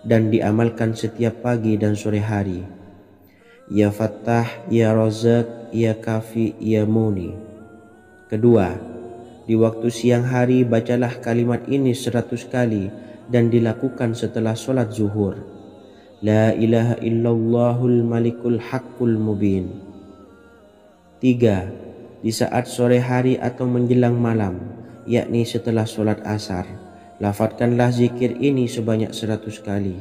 dan diamalkan setiap pagi dan sore hari. Ya Fattah, Ya Razak, Ya Kafi, Ya Muni. Kedua, di waktu siang hari bacalah kalimat ini 100 kali dan dilakukan setelah sholat zuhur. La ilaha illallahul malikul haqqul mubin. Tiga, di saat sore hari atau menjelang malam, yakni setelah sholat asar, lafadzkanlah zikir ini sebanyak 100 kali.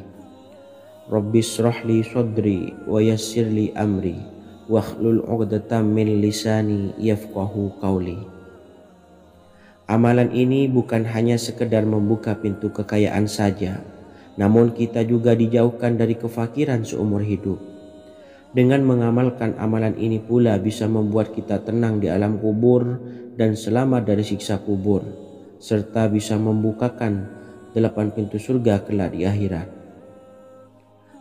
Rabbis shrahli sodri wa yassirli amri wakhlul 'uqdatam min lisani yafqahu qawli. Amalan ini bukan hanya sekedar membuka pintu kekayaan saja, namun kita juga dijauhkan dari kefakiran seumur hidup. Dengan mengamalkan amalan ini pula bisa membuat kita tenang di alam kubur dan selamat dari siksa kubur, serta bisa membukakan 8 pintu surga kelak di akhirat.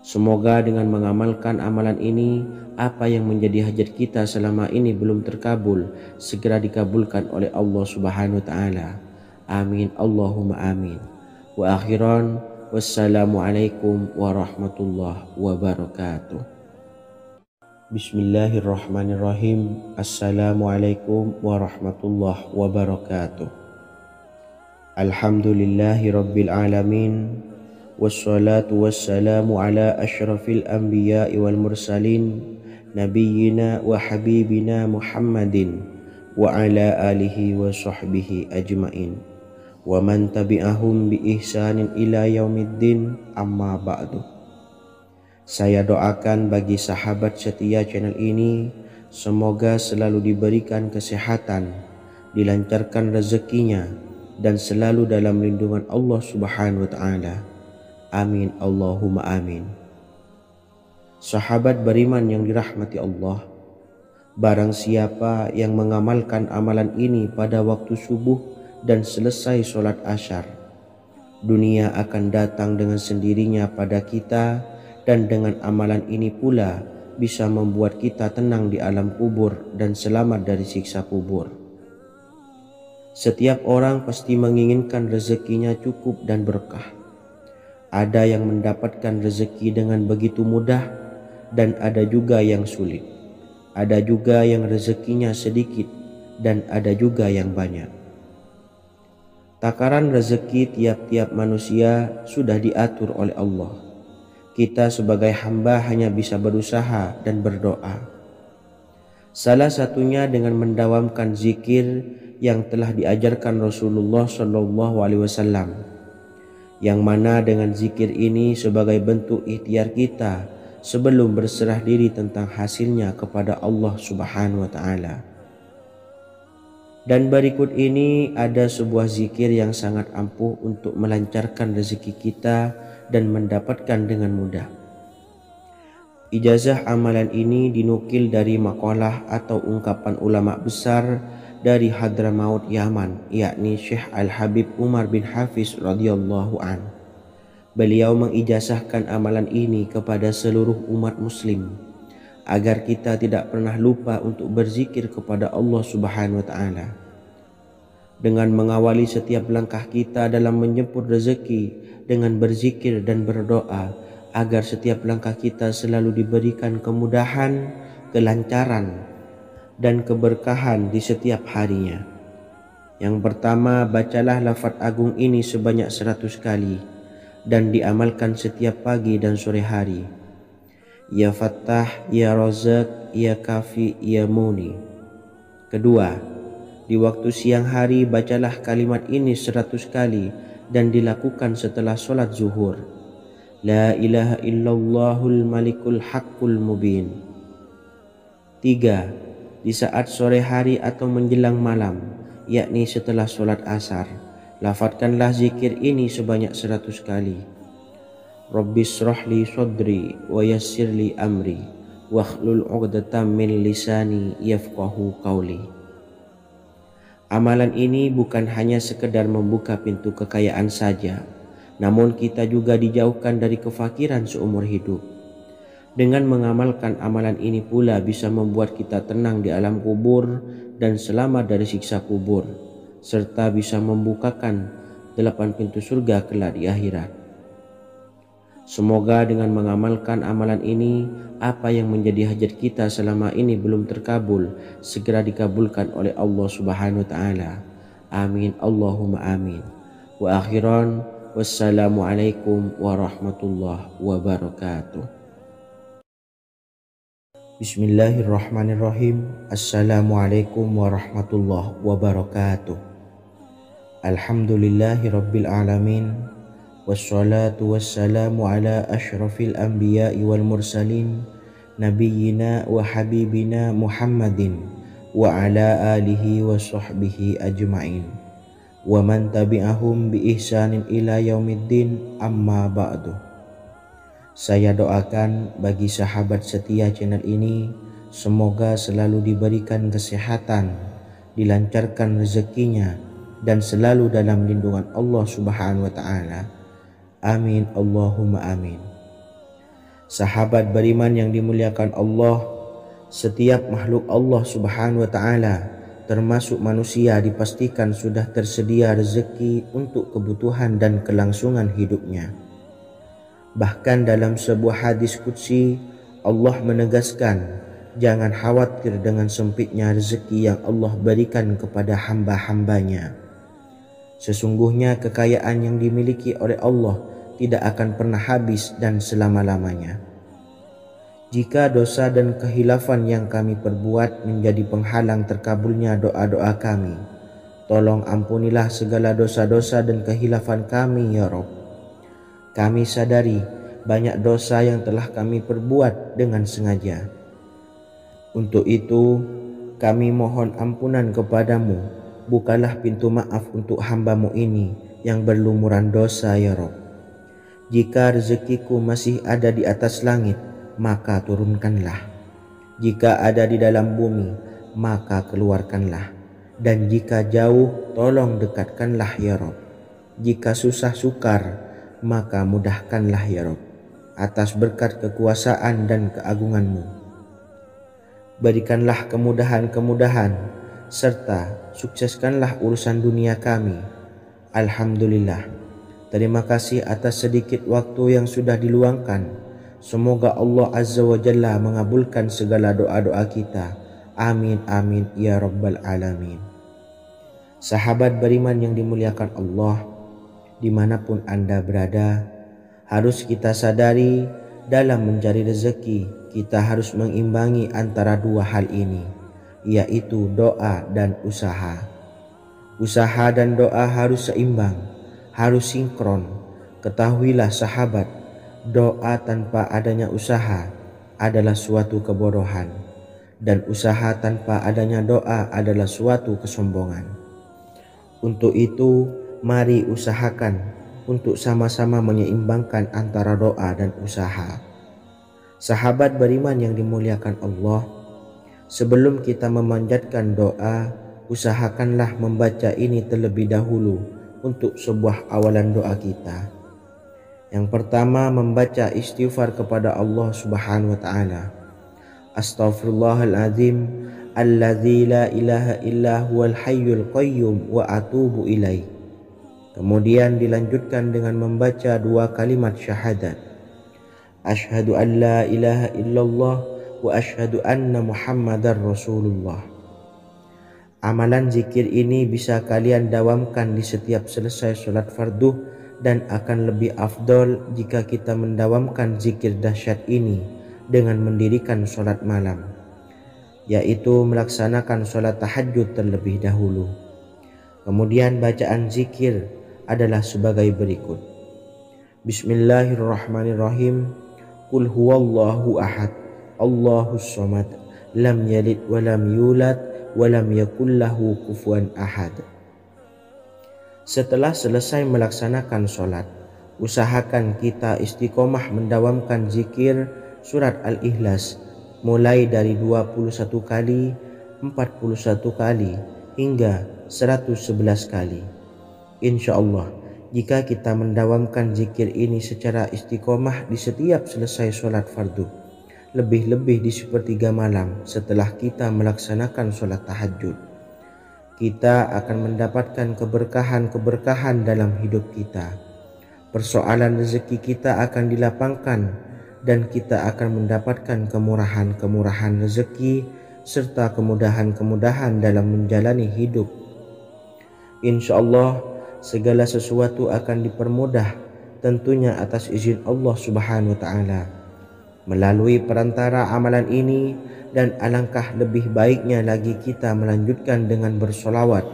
Semoga dengan mengamalkan amalan ini, apa yang menjadi hajat kita selama ini belum terkabul, segera dikabulkan oleh Allah Subhanahu wa Ta'ala. Amin, Allahumma amin. Wa akhiran, wassalamualaikum warahmatullahi wabarakatuh. Bismillahirrahmanirrahim. Assalamualaikum warahmatullahi wabarakatuh. Alhamdulillahi rabbil alamin. Wassalatu wassalamu ala ashrafil anbiya'i wal mursalin, nabiyyina wa habibina Muhammadin wa ala alihi wa sahbihi ajmain, wa man tabi'ahum bi ihsanin ila yaumiddin, amma ba'du. Saya doakan bagi sahabat setia channel ini, semoga selalu diberikan kesehatan, dilancarkan rezekinya, dan selalu dalam lindungan Allah Subhanahu wa Ta'ala. Amin, Allahumma amin. Sahabat beriman yang dirahmati Allah, barang siapa yang mengamalkan amalan ini pada waktu subuh dan selesai sholat asyar, dunia akan datang dengan sendirinya pada kita, dan dengan amalan ini pula bisa membuat kita tenang di alam kubur dan selamat dari siksa kubur. Setiap orang pasti menginginkan rezekinya cukup dan berkah. Ada yang mendapatkan rezeki dengan begitu mudah, dan ada juga yang sulit. Ada juga yang rezekinya sedikit, dan ada juga yang banyak. Takaran rezeki tiap-tiap manusia sudah diatur oleh Allah. Kita sebagai hamba hanya bisa berusaha dan berdoa. Salah satunya dengan mendawamkan zikir yang telah diajarkan Rasulullah SAW, yang mana dengan zikir ini sebagai bentuk ikhtiar kita sebelum berserah diri tentang hasilnya kepada Allah Subhanahu wa Ta'ala. Dan berikut ini ada sebuah zikir yang sangat ampuh untuk melancarkan rezeki kita dan mendapatkan dengan mudah. Ijazah amalan ini dinukil dari makalah atau ungkapan ulama besar dari Hadramaut Yaman, yakni Syekh Al-Habib Umar bin Hafiz radhiyallahu an. Beliau mengijazahkan amalan ini kepada seluruh umat muslim agar kita tidak pernah lupa untuk berzikir kepada Allah Subhanahu wa Ta'ala. Dengan mengawali setiap langkah kita dalam menjemput rezeki dengan berzikir dan berdoa agar setiap langkah kita selalu diberikan kemudahan, kelancaran, dan keberkahan di setiap harinya. Yang pertama, bacalah lafaz agung ini sebanyak 100 kali dan diamalkan setiap pagi dan sore hari. Ya Fattah, Ya Razak, Ya Kafi, Ya Muni. Kedua, di waktu siang hari bacalah kalimat ini 100 kali dan dilakukan setelah sholat zuhur. La ilaha illallahul malikul haqqul mubin. Tiga, di saat sore hari atau menjelang malam, yakni setelah sholat asar, lafadzkanlah zikir ini sebanyak 100 kali. Rabbis shrahli sodri wa yassirli amri wakhlul 'uqdatam min lisani yafqahu qawli. Amalan ini bukan hanya sekedar membuka pintu kekayaan saja, namun kita juga dijauhkan dari kefakiran seumur hidup. Dengan mengamalkan amalan ini pula bisa membuat kita tenang di alam kubur dan selamat dari siksa kubur, serta bisa membukakan 8 pintu surga kelak di akhirat. Semoga dengan mengamalkan amalan ini, apa yang menjadi hajat kita selama ini belum terkabul, segera dikabulkan oleh Allah Subhanahu wa taala. Amin Allahumma amin. Wa akhiran, wassalamualaikum warahmatullahi wabarakatuh. Bismillahirrahmanirrahim. Assalamualaikum warahmatullahi wabarakatuh. Alhamdulillahi rabbil alamin. Wassalatu wassalamu ala ashrafil anbiya'i wal mursalin, nabiyyina wa habibina Muhammadin wa ala alihi wa sahbihi ajma'in wa man tabi'ahum bi ihsanin ila yaumiddin, amma ba'du. Saya doakan bagi sahabat setia channel ini, semoga selalu diberikan kesehatan, dilancarkan rezekinya, dan selalu dalam lindungan Allah Subhanahu wa taala. Amin Allahumma amin. Sahabat beriman yang dimuliakan Allah, setiap makhluk Allah Subhanahu wa taala termasuk manusia dipastikan sudah tersedia rezeki untuk kebutuhan dan kelangsungan hidupnya. Bahkan dalam sebuah hadis qudsi, Allah menegaskan, jangan khawatir dengan sempitnya rezeki yang Allah berikan kepada hamba-hambanya. Sesungguhnya kekayaan yang dimiliki oleh Allah tidak akan pernah habis dan selama-lamanya. Jika dosa dan kehilafan yang kami perbuat menjadi penghalang terkabulnya doa-doa kami, tolong ampunilah segala dosa-dosa dan kehilafan kami ya Rabb. Kami sadari banyak dosa yang telah kami perbuat dengan sengaja. Untuk itu kami mohon ampunan kepadamu, bukalah pintu maaf untuk hamba-Mu ini yang berlumuran dosa ya Rabb. Jika rezekiku masih ada di atas langit, maka turunkanlah. Jika ada di dalam bumi, maka keluarkanlah. Dan jika jauh, tolong dekatkanlah ya Rabb. Jika susah sukar, maka mudahkanlah ya Rabb, atas berkat kekuasaan dan keagungan-Mu. Berikanlah kemudahan-kemudahan, serta sukseskanlah urusan dunia kami. Alhamdulillah. Terima kasih atas sedikit waktu yang sudah diluangkan. Semoga Allah Azza wa Jalla mengabulkan segala doa-doa kita. Amin amin ya rabbal alamin. Sahabat beriman yang dimuliakan Allah, dimanapun Anda berada, harus kita sadari dalam mencari rezeki kita harus mengimbangi antara dua hal ini, yaitu doa dan usaha. Usaha dan doa harus seimbang, harus sinkron. Ketahuilah sahabat, doa tanpa adanya usaha adalah suatu kebodohan, dan usaha tanpa adanya doa adalah suatu kesombongan. Untuk itu, mari usahakan untuk sama-sama menyeimbangkan antara doa dan usaha. Sahabat beriman yang dimuliakan Allah, sebelum kita memanjatkan doa, usahakanlah membaca ini terlebih dahulu untuk sebuah awalan doa kita. Yang pertama, membaca istighfar kepada Allah Subhanahu wa taala. Astaghfirullahaladzim alladzi la ilaha illa huwal hayyul qayyum wa atubu ilaih. Kemudian dilanjutkan dengan membaca dua kalimat syahadat. Asyhadu an la ilaha illallah wa asyhadu anna Muhammadar Rasulullah. Amalan zikir ini bisa kalian dawamkan di setiap selesai sholat fardu, dan akan lebih afdol jika kita mendawamkan zikir dahsyat ini dengan mendirikan sholat malam, yaitu melaksanakan sholat tahajud terlebih dahulu. Kemudian bacaan zikir adalah sebagai berikut. Bismillahirrahmanirrahim. Qul huwallahu ahad, Allahus samad, lam yalid wa lam yulad walam yakullahu kufuwan ahad. Setelah selesai melaksanakan sholat, usahakan kita istiqomah mendawamkan zikir surat Al-Ikhlas mulai dari 21 kali, 41 kali, hingga 111 kali. Insya Allah, jika kita mendawamkan zikir ini secara istiqomah di setiap selesai sholat fardu, lebih-lebih di sepertiga malam setelah kita melaksanakan sholat tahajud, kita akan mendapatkan keberkahan-keberkahan dalam hidup kita. Persoalan rezeki kita akan dilapangkan dan kita akan mendapatkan kemurahan-kemurahan rezeki serta kemudahan-kemudahan dalam menjalani hidup. Insya Allah segala sesuatu akan dipermudah, tentunya atas izin Allah Subhanahu wa Ta'ala. Melalui perantara amalan ini, dan alangkah lebih baiknya lagi kita melanjutkan dengan bersolawat,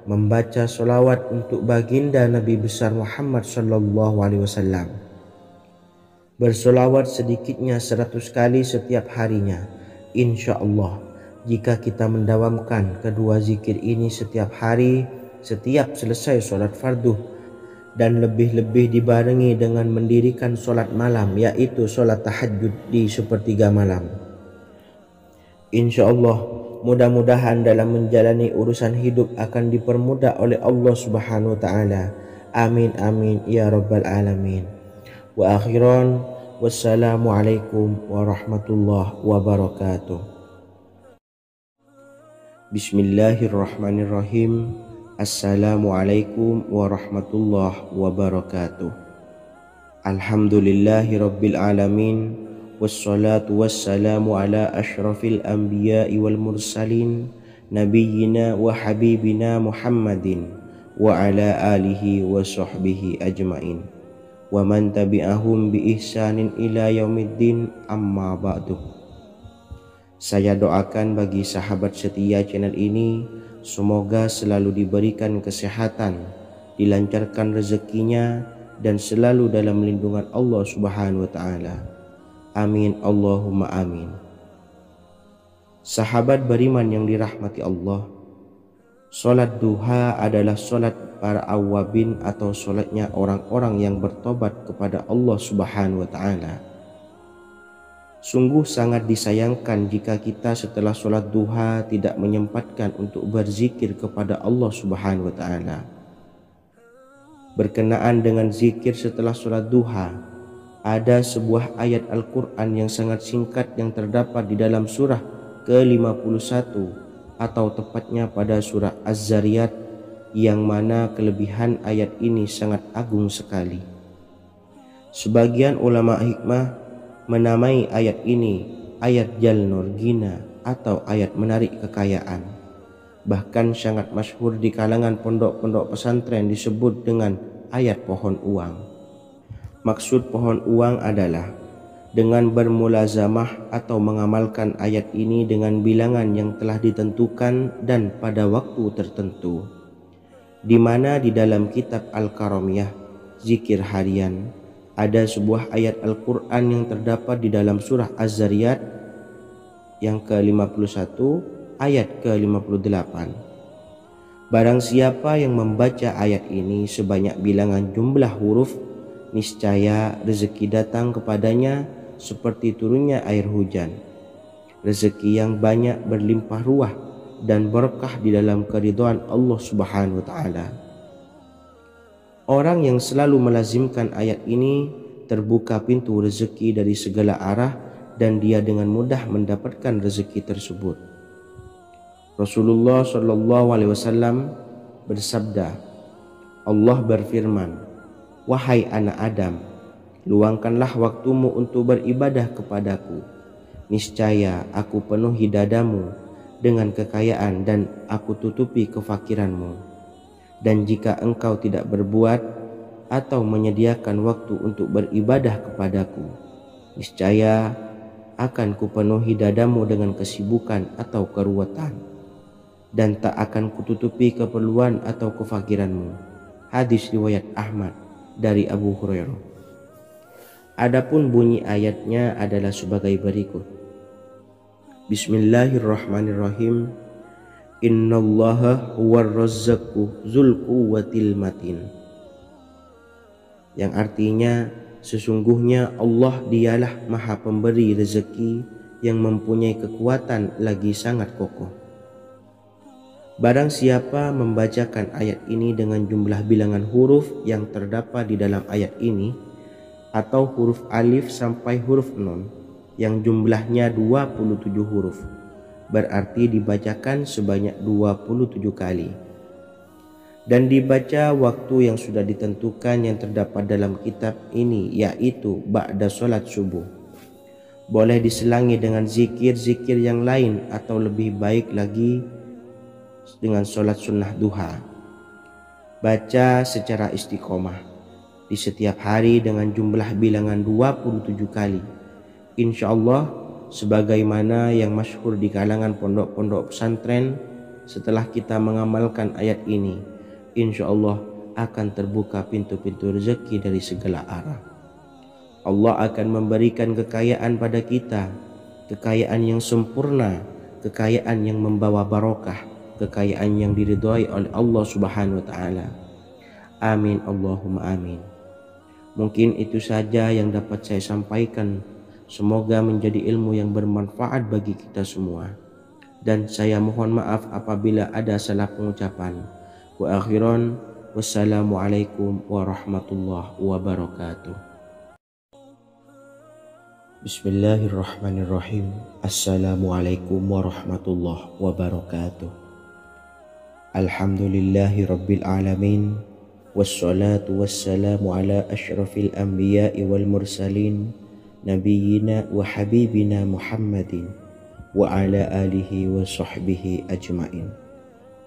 membaca solawat untuk baginda Nabi besar Muhammad sallallahu alaihi wasallam. Bersolawat sedikitnya 100 kali setiap harinya. Insya Allah jika kita mendawamkan kedua zikir ini setiap hari, setiap selesai solat fardu, dan lebih-lebih dibarengi dengan mendirikan solat malam, yaitu solat tahajud di sepertiga malam. Insya Allah mudah-mudahan dalam menjalani urusan hidup akan dipermudah oleh Allah Subhanahu wa Ta'ala. Amin amin ya rabbal alamin. Wa akhiran, wassalamualaikum warahmatullahi wabarakatuh. Bismillahirrahmanirrahim. Assalamualaikum warahmatullahi wabarakatuh. Alhamdulillahi rabbil alamin, wassalatu wassalamu ala ashrafil anbiya'i wal mursalin, nabiyyina wa habibina Muhammadin wa ala alihi wa sahbihi ajmain, wa man tabi'ahum bi ihsanin ila yaumiddin, amma ba'du. Saya doakan bagi sahabat setia channel ini, semoga selalu diberikan kesehatan, dilancarkan rezekinya, dan selalu dalam lindungan Allah Subhanahu wa Ta'ala. Amin Allahumma amin. Sahabat beriman yang dirahmati Allah, solat duha adalah solat para awabin atau solatnya orang-orang yang bertobat kepada Allah Subhanahu wa Ta'ala. Sungguh sangat disayangkan jika kita setelah solat duha tidak menyempatkan untuk berzikir kepada Allah Subhanahu wa Ta'ala. Berkenaan dengan zikir setelah solat duha, ada sebuah ayat Al-Quran yang sangat singkat yang terdapat di dalam surah ke-51 atau tepatnya pada surah Az-Zariyat, yang mana kelebihan ayat ini sangat agung sekali. Sebagian ulama hikmah menamai ayat ini ayat Jalnur Gina atau ayat menarik kekayaan. Bahkan sangat masyhur di kalangan pondok-pondok pesantren disebut dengan ayat pohon uang. Maksud pohon uang adalah dengan bermulazamah atau mengamalkan ayat ini dengan bilangan yang telah ditentukan dan pada waktu tertentu, di mana di dalam kitab Al-Karamiyah zikir harian ada sebuah ayat Al-Quran yang terdapat di dalam surah Az-Zariyat yang ke-51 ayat ke-58. Barang siapa yang membaca ayat ini sebanyak bilangan jumlah huruf, niscaya rezeki datang kepadanya seperti turunnya air hujan. Rezeki yang banyak berlimpah ruah dan berkah di dalam keridhaan Allah Subhanahu wa Ta'ala. Orang yang selalu melazimkan ayat ini terbuka pintu rezeki dari segala arah dan dia dengan mudah mendapatkan rezeki tersebut. Rasulullah Shallallahu Alaihi Wasallam bersabda, Allah berfirman, wahai anak Adam, luangkanlah waktumu untuk beribadah kepadaku. Niscaya aku penuhi dadamu dengan kekayaan dan aku tutupi kefakiranmu. Dan jika engkau tidak berbuat atau menyediakan waktu untuk beribadah kepadaku, niscaya akan kupenuhi dadamu dengan kesibukan atau keruwetan, dan tak akan kututupi keperluan atau kefakiranmu. Hadis riwayat Ahmad dari Abu Hurairah. Adapun bunyi ayatnya adalah sebagai berikut. Bismillahirrahmanirrahim. Innallaha huwar razzaqu dzul quwwatil matin. Yang artinya sesungguhnya Allah dialah maha pemberi rezeki yang mempunyai kekuatan lagi sangat kokoh. Barang siapa membacakan ayat ini dengan jumlah bilangan huruf yang terdapat di dalam ayat ini, atau huruf alif sampai huruf nun yang jumlahnya 27 huruf, berarti dibacakan sebanyak 27 kali. dan dibaca waktu yang sudah ditentukan yang terdapat dalam kitab ini, yaitu ba'da solat subuh. Boleh diselangi dengan zikir-zikir yang lain atau lebih baik lagi dengan solat sunnah duha. Baca secara istiqomah di setiap hari dengan jumlah bilangan 27 kali. Insya Allah, sebagaimana yang masyhur di kalangan pondok-pondok pesantren, setelah kita mengamalkan ayat ini, insya Allah akan terbuka pintu-pintu rezeki dari segala arah. Allah akan memberikan kekayaan pada kita, kekayaan yang sempurna, kekayaan yang membawa barokah, kekayaan yang diridhai oleh Allah Subhanahu wa taala. Amin Allahumma amin. Mungkin itu saja yang dapat saya sampaikan. Semoga menjadi ilmu yang bermanfaat bagi kita semua. Dan saya mohon maaf apabila ada salah pengucapan. Wa akhiran, wassalamualaikum warahmatullahi wabarakatuh. Bismillahirrahmanirrahim. Assalamualaikum warahmatullahi wabarakatuh. Alhamdulillahi rabbil alamin. Wassalatu wassalamu ala asyrafil anbiya'i wal mursalin, Nabiyyina wa habibina Muhammadin wa ala alihi wa sahbihi ajma'in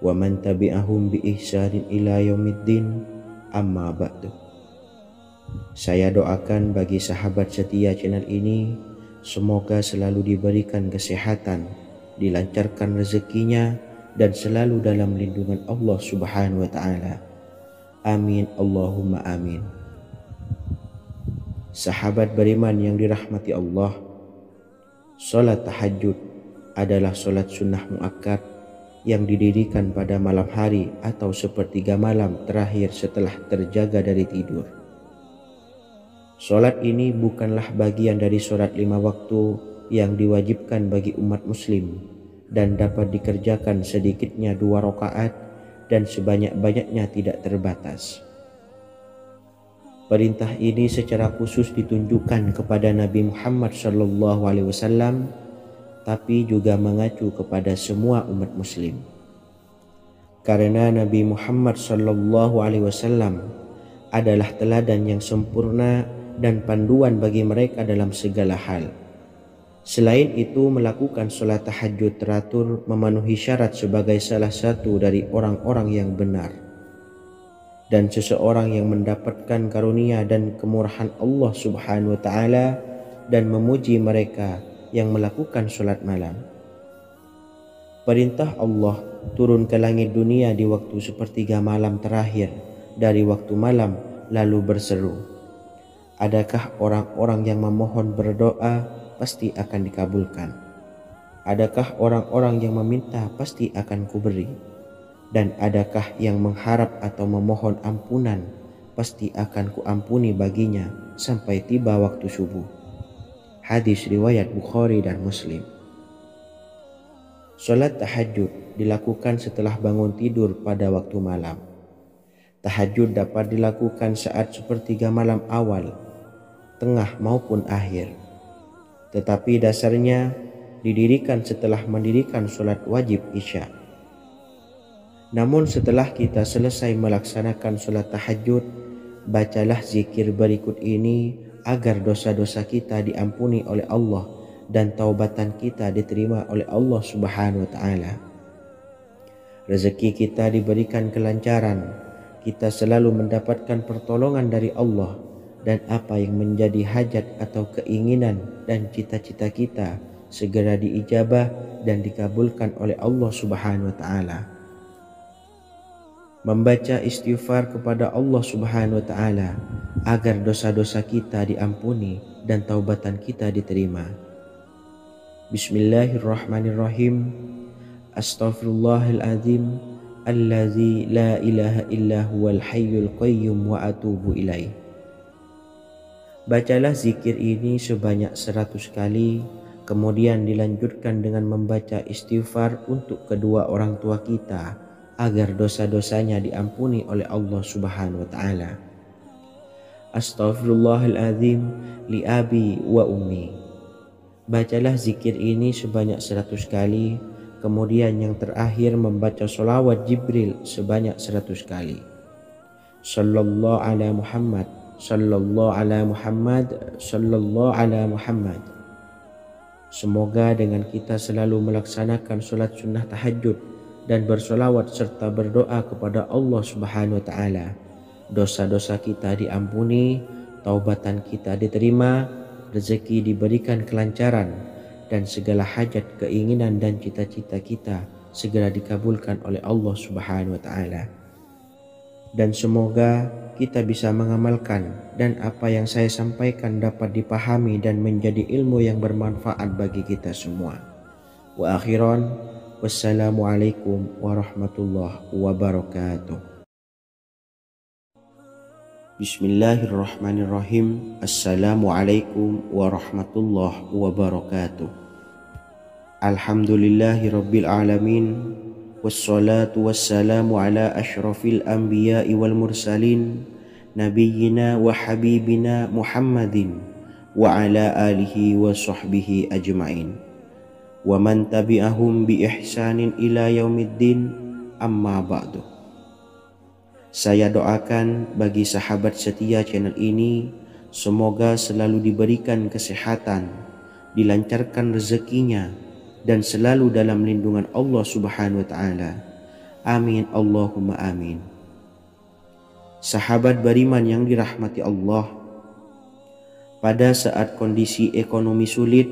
wa man tabi'ahum bi ihsanin ila yaumiddin, amma ba'du. Saya doakan bagi sahabat setia channel ini, semoga selalu diberikan kesehatan, dilancarkan rezekinya, dan selalu dalam lindungan Allah Subhanahu wa ta'ala. Amin Allahumma amin. Sahabat beriman yang dirahmati Allah, solat tahajud adalah solat sunnah muakkad yang didirikan pada malam hari atau sepertiga malam terakhir setelah terjaga dari tidur. Solat ini bukanlah bagian dari solat 5 waktu yang diwajibkan bagi umat muslim dan dapat dikerjakan sedikitnya 2 rakaat dan sebanyak-banyaknya tidak terbatas. Perintah ini secara khusus ditunjukkan kepada Nabi Muhammad SAW, tapi juga mengacu kepada semua umat muslim. Karena Nabi Muhammad SAW adalah teladan yang sempurna dan panduan bagi mereka dalam segala hal. Selain itu, melakukan sholat tahajud teratur memenuhi syarat sebagai salah satu dari orang-orang yang benar. Dan seseorang yang mendapatkan karunia dan kemurahan Allah Subhanahu wa ta'ala dan memuji mereka yang melakukan sholat malam. Perintah Allah turun ke langit dunia di waktu sepertiga malam terakhir dari waktu malam lalu berseru, adakah orang-orang yang memohon berdoa pasti akan dikabulkan? Adakah orang-orang yang meminta pasti akan kuberi? Dan adakah yang mengharap atau memohon ampunan pasti akan kuampuni baginya sampai tiba waktu subuh. Hadis riwayat Bukhari dan Muslim. Salat tahajud dilakukan setelah bangun tidur pada waktu malam. Tahajud dapat dilakukan saat sepertiga malam awal, tengah maupun akhir. Tetapi dasarnya didirikan setelah mendirikan salat wajib Isya. Namun setelah kita selesai melaksanakan sholat tahajud, bacalah zikir berikut ini agar dosa-dosa kita diampuni oleh Allah dan taubatan kita diterima oleh Allah Subhanahu wa ta'ala. Rezeki kita diberikan kelancaran, kita selalu mendapatkan pertolongan dari Allah, dan apa yang menjadi hajat atau keinginan dan cita-cita kita segera diijabah dan dikabulkan oleh Allah Subhanahu wa ta'ala. Membaca istighfar kepada Allah Subhanahu wa ta'ala agar dosa-dosa kita diampuni dan taubatan kita diterima. Bismillahirrahmanirrahim. Astaghfirullahaladzim allazi la ilaha illa huwal hayyul qayyum wa atubu ilaih. Bacalah zikir ini sebanyak 100 kali, kemudian dilanjutkan dengan membaca istighfar untuk kedua orang tua kita agar dosa-dosanya diampuni oleh Allah Subhanahu wa ta'ala. Astaghfirullahaladzim li abi wa ummi. Bacalah zikir ini sebanyak 100 kali, Kemudian yang terakhir membaca sholawat Jibril sebanyak 100 kali. Sallallahu ala Muhammad, sallallahu ala Muhammad, sallallahu ala Muhammad. Semoga dengan kita selalu melaksanakan sholat sunnah tahajud dan bersolawat serta berdoa kepada Allah Subhanahu wa Ta'ala, dosa-dosa kita diampuni, taubatan kita diterima, rezeki diberikan kelancaran, dan segala hajat, keinginan dan cita-cita kita segera dikabulkan oleh Allah Subhanahu wa Ta'ala. Dan semoga kita bisa mengamalkan dan apa yang saya sampaikan dapat dipahami dan menjadi ilmu yang bermanfaat bagi kita semua. Wa akhiran, wassalamualaikum warahmatullahi wabarakatuh. Bismillahirrahmanirrahim. Assalamualaikum warahmatullahi wabarakatuh. Alhamdulillahi rabbil alamin. Wassalatu wassalamu ala ashrafil anbiya'i wal mursalin, nabiyyina wa habibina Muhammadin wa ala alihi wa sahbihi ajma'in wa man tabi'ahum bi ihsanin ila yaumiddin, amma ba'du. Saya doakan bagi sahabat setia channel ini, semoga selalu diberikan kesehatan, dilancarkan rezekinya, dan selalu dalam lindungan Allah Subhanahu wa Ta'ala. Amin Allahumma amin. Sahabat beriman yang dirahmati Allah, pada saat kondisi ekonomi sulit,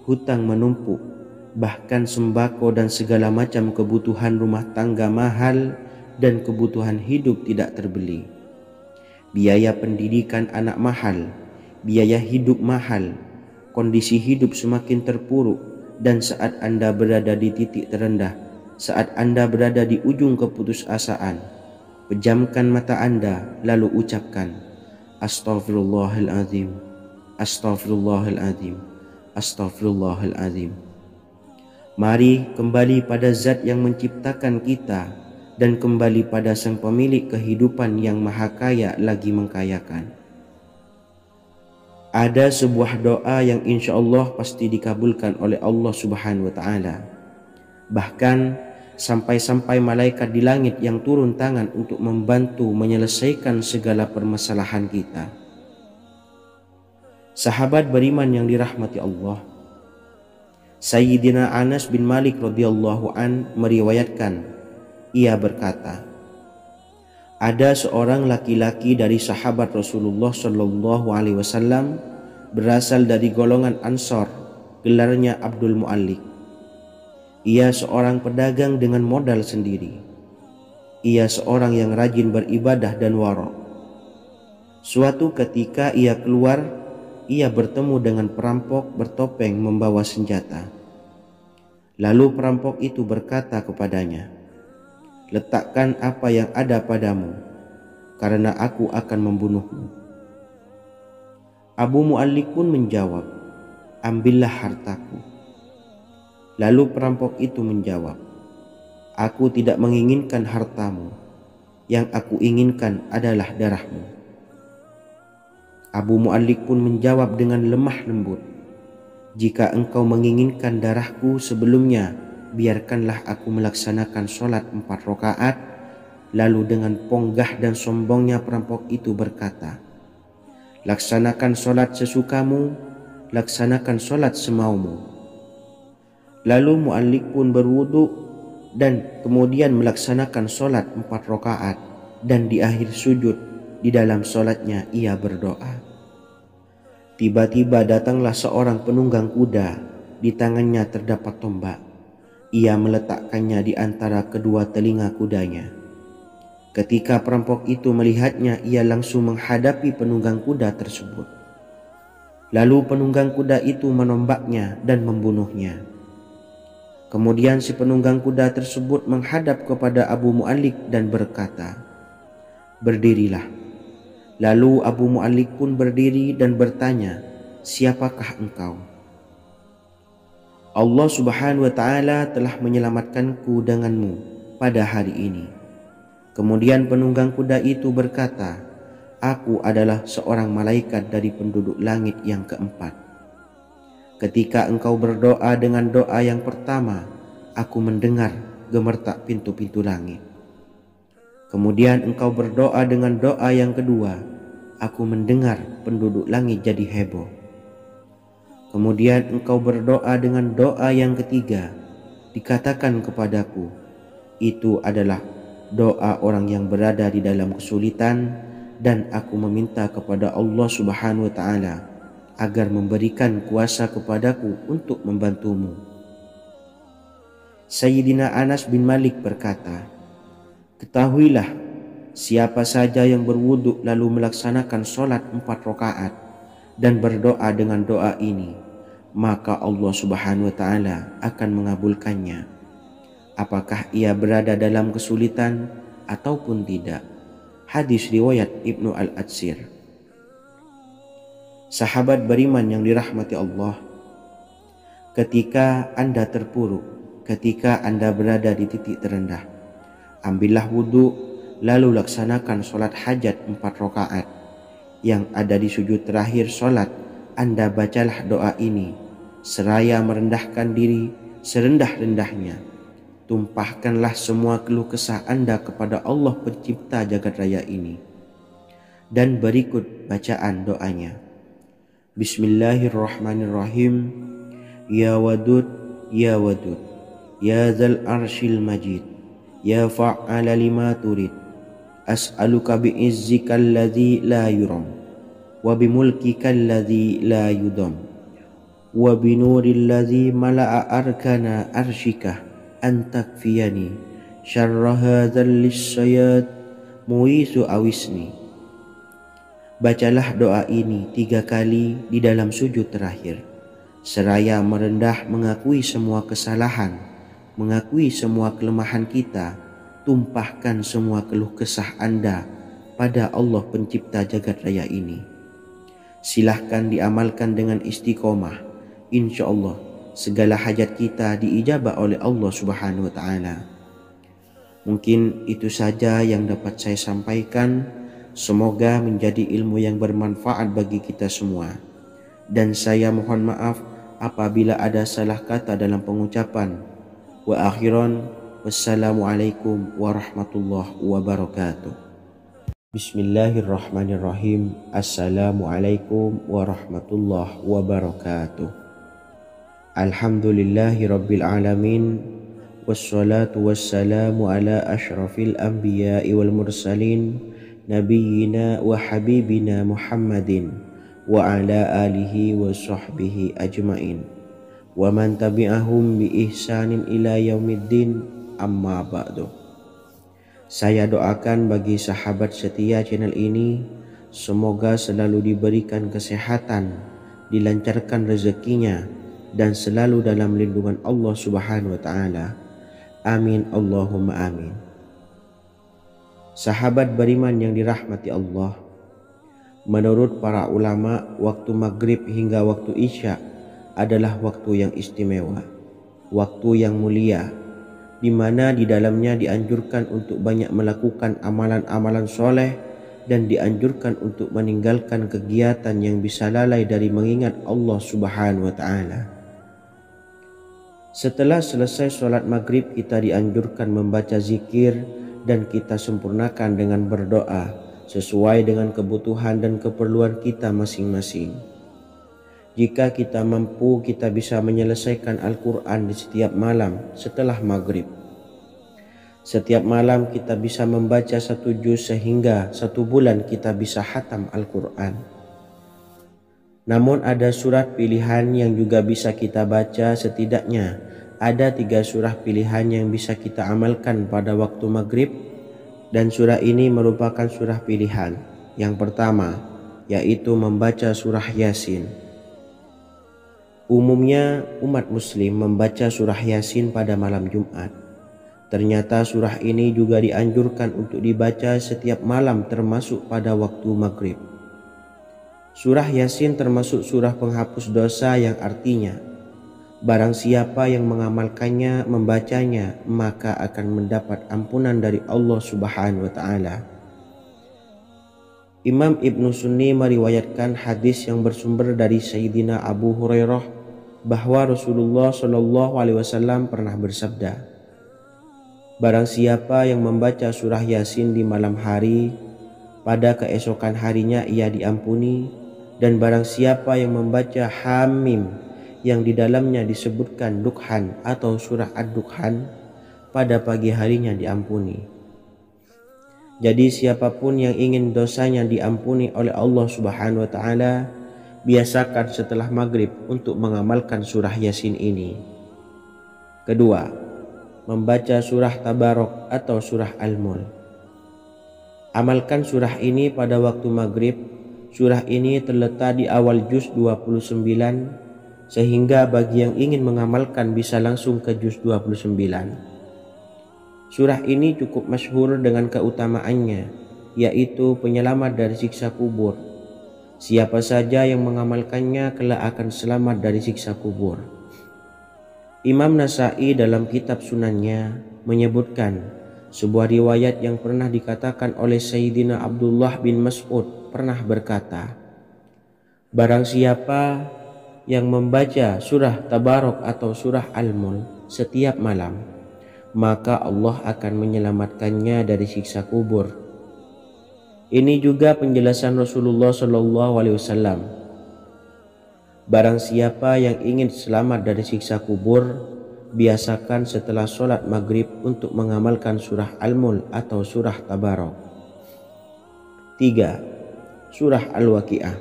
hutang menumpuk, bahkan sembako dan segala macam kebutuhan rumah tangga mahal dan kebutuhan hidup tidak terbeli, biaya pendidikan anak mahal, biaya hidup mahal, kondisi hidup semakin terpuruk, dan saat Anda berada di titik terendah, saat Anda berada di ujung keputusasaan, pejamkan mata Anda lalu ucapkan Astaghfirullahaladzim, Astaghfirullahaladzim, Astaghfirullahaladzim. Mari kembali pada Zat yang menciptakan kita dan kembali pada Sang Pemilik kehidupan yang Maha Kaya lagi mengkayakan. Ada sebuah doa yang insya Allah pasti dikabulkan oleh Allah Subhanahu wa Ta'ala. Bahkan sampai-sampai malaikat di langit yang turun tangan untuk membantu menyelesaikan segala permasalahan kita. Sahabat beriman yang dirahmati Allah, Sayyidina Anas bin Malik radhiyallahu an meriwayatkan, ia berkata, ada seorang laki-laki dari sahabat Rasulullah Shallallahu Alaihi Wasallam berasal dari golongan Ansor, gelarnya Abdul Mu'allik. Ia seorang pedagang dengan modal sendiri. Ia seorang yang rajin beribadah dan wara'. Suatu ketika ia keluar, ia bertemu dengan perampok bertopeng membawa senjata. Lalu perampok itu berkata kepadanya, letakkan apa yang ada padamu, karena aku akan membunuhmu. Abu Mu'allik pun menjawab, ambillah hartaku. Lalu perampok itu menjawab, aku tidak menginginkan hartamu, yang aku inginkan adalah darahmu. Abu Mu'allik pun menjawab dengan lemah lembut, jika engkau menginginkan darahku sebelumnya, biarkanlah aku melaksanakan sholat 4 rakaat. Lalu dengan ponggah dan sombongnya perampok itu berkata, laksanakan sholat sesukamu, laksanakan sholat semaumu. Lalu Mu'allik pun berwudu dan kemudian melaksanakan sholat 4 rakaat, dan di akhir sujud di dalam sholatnya ia berdoa. Tiba-tiba datanglah seorang penunggang kuda, di tangannya terdapat tombak. Ia meletakkannya di antara kedua telinga kudanya. Ketika perampok itu melihatnya, ia langsung menghadapi penunggang kuda tersebut. Lalu penunggang kuda itu menombaknya dan membunuhnya. Kemudian si penunggang kuda tersebut menghadap kepada Abu Mu'allik dan berkata, berdirilah. Lalu Abu Mu'allik pun berdiri dan bertanya, siapakah engkau? Allah Subhanahu wa Ta'ala telah menyelamatkanku denganmu pada hari ini. Kemudian penunggang kuda itu berkata, aku adalah seorang malaikat dari penduduk langit yang keempat. Ketika engkau berdoa dengan doa yang pertama, aku mendengar gemertak pintu-pintu langit. Kemudian engkau berdoa dengan doa yang kedua, aku mendengar penduduk langit jadi heboh. Kemudian engkau berdoa dengan doa yang ketiga, dikatakan kepadaku, itu adalah doa orang yang berada di dalam kesulitan, dan aku meminta kepada Allah Subhanahu wa Ta'ala agar memberikan kuasa kepadaku untuk membantumu. Sayyidina Anas bin Malik berkata, ketahuilah, siapa saja yang berwudu lalu melaksanakan sholat 4 rakaat dan berdoa dengan doa ini, maka Allah Subhanahu wa Ta'ala akan mengabulkannya, apakah ia berada dalam kesulitan ataupun tidak. Hadis riwayat Ibnu Al-Atsir. Sahabat beriman yang dirahmati Allah, ketika Anda terpuruk, ketika Anda berada di titik terendah, ambillah wudhu lalu laksanakan sholat hajat 4 rakaat. Yang ada di sujud terakhir sholat, Anda bacalah doa ini seraya merendahkan diri serendah-rendahnya. Tumpahkanlah semua keluh kesah Anda kepada Allah pencipta jagat raya ini. Dan berikut bacaan doanya. Bismillahirrahmanirrahim. Ya Wadud, Ya Wadud, Ya Dzal Arsyil Majid, Ya Fa'ala lima turid, as'aluka bi'izzika alladzi la yuram, wa bimulkika alladzi la yudam, wa binuril ladzi mala'a arkana arsyika an takfiyani syarra hadzal lisyayat muisu awisni. Bacalah doa ini 3 kali di dalam sujud terakhir, seraya merendah mengakui semua kesalahan, mengakui semua kelemahan kita. Tumpahkan semua keluh kesah Anda pada Allah pencipta jagat raya ini. Silahkan diamalkan dengan istiqomah. Insya Allah segala hajat kita diijabah oleh Allah Subhanahu wa Ta'ala. Mungkin itu saja yang dapat saya sampaikan. Semoga menjadi ilmu yang bermanfaat bagi kita semua. Dan saya mohon maaf apabila ada salah kata dalam pengucapan. Wa akhiran, wassalamualaikum warahmatullahi wabarakatuh. Bismillahirrahmanirrahim. Assalamualaikum warahmatullahi wabarakatuh. Alhamdulillahi rabbil alamin, wassalatu wassalamu ala ashrafil anbiya'i wal mursalin, nabiyyina wa habibina Muhammadin wa ala alihi wa sahbihi ajmain, wa man tabi'ahum bi ihsanin ila yaumiddin, amma ba'du. Saya doakan bagi sahabat setia channel ini, semoga selalu diberikan kesehatan, dilancarkan rezekinya, dan selalu dalam lindungan Allah Subhanahu wa Ta'ala. Amin Allahumma amin. Sahabat beriman yang dirahmati Allah, menurut para ulama, waktu maghrib hingga waktu isya adalah waktu yang istimewa, waktu yang mulia, di mana di dalamnya dianjurkan untuk banyak melakukan amalan-amalan soleh dan dianjurkan untuk meninggalkan kegiatan yang bisa lalai dari mengingat Allah Subhanahu wa Ta'ala. Setelah selesai sholat maghrib, kita dianjurkan membaca zikir dan kita sempurnakan dengan berdoa sesuai dengan kebutuhan dan keperluan kita masing-masing. Jika kita mampu, kita bisa menyelesaikan Al-Quran di setiap malam setelah maghrib. Setiap malam kita bisa membaca 1 juz sehingga 1 bulan kita bisa khatam Al-Quran. Namun ada surat pilihan yang juga bisa kita baca. Setidaknya ada 3 surah pilihan yang bisa kita amalkan pada waktu maghrib, dan surah ini merupakan surah pilihan. Yang pertama yaitu membaca surah Yasin. Umumnya umat muslim membaca surah Yasin pada malam Jumat. Ternyata surah ini juga dianjurkan untuk dibaca setiap malam termasuk pada waktu maghrib. Surah Yasin termasuk surah penghapus dosa, yang artinya barang siapa yang mengamalkannya, membacanya, maka akan mendapat ampunan dari Allah Subhanahu wa Ta'ala. Imam Ibnu Sunni meriwayatkan hadis yang bersumber dari Sayyidina Abu Hurairah bahwa Rasulullah Shallallahu Alaihi Wasallam pernah bersabda, barang siapa yang membaca surah Yasin di malam hari, pada keesokan harinya ia diampuni, dan barang siapa yang membaca Hamim yang di dalamnya disebutkan Dukhan atau surah Ad-Dukhan, pada pagi harinya diampuni. Jadi siapapun yang ingin dosanya diampuni oleh Allah Subhanahu wa Ta'ala, biasakan setelah maghrib untuk mengamalkan surah Yasin ini. Kedua, membaca surah Tabarok atau surah Al-Mulk. Amalkan surah ini pada waktu maghrib. Surah ini terletak di awal juz 29, sehingga bagi yang ingin mengamalkan bisa langsung ke juz 29. Surah ini cukup masyhur dengan keutamaannya, yaitu penyelamat dari siksa kubur. Siapa saja yang mengamalkannya kelak akan selamat dari siksa kubur. Imam Nasa'i dalam kitab Sunannya menyebutkan sebuah riwayat yang pernah dikatakan oleh Sayyidina Abdullah bin Mas'ud pernah berkata, barang siapa yang membaca surah Tabarok atau surah Al-Mulk setiap malam, maka Allah akan menyelamatkannya dari siksa kubur. Ini juga penjelasan Rasulullah Shallallahu Alaihi Wasallam. Barang siapa yang ingin selamat dari siksa kubur, biasakan setelah sholat maghrib untuk mengamalkan surah Al-Mulk atau surah Tabarok. 3. Surah Al-Waqi'ah.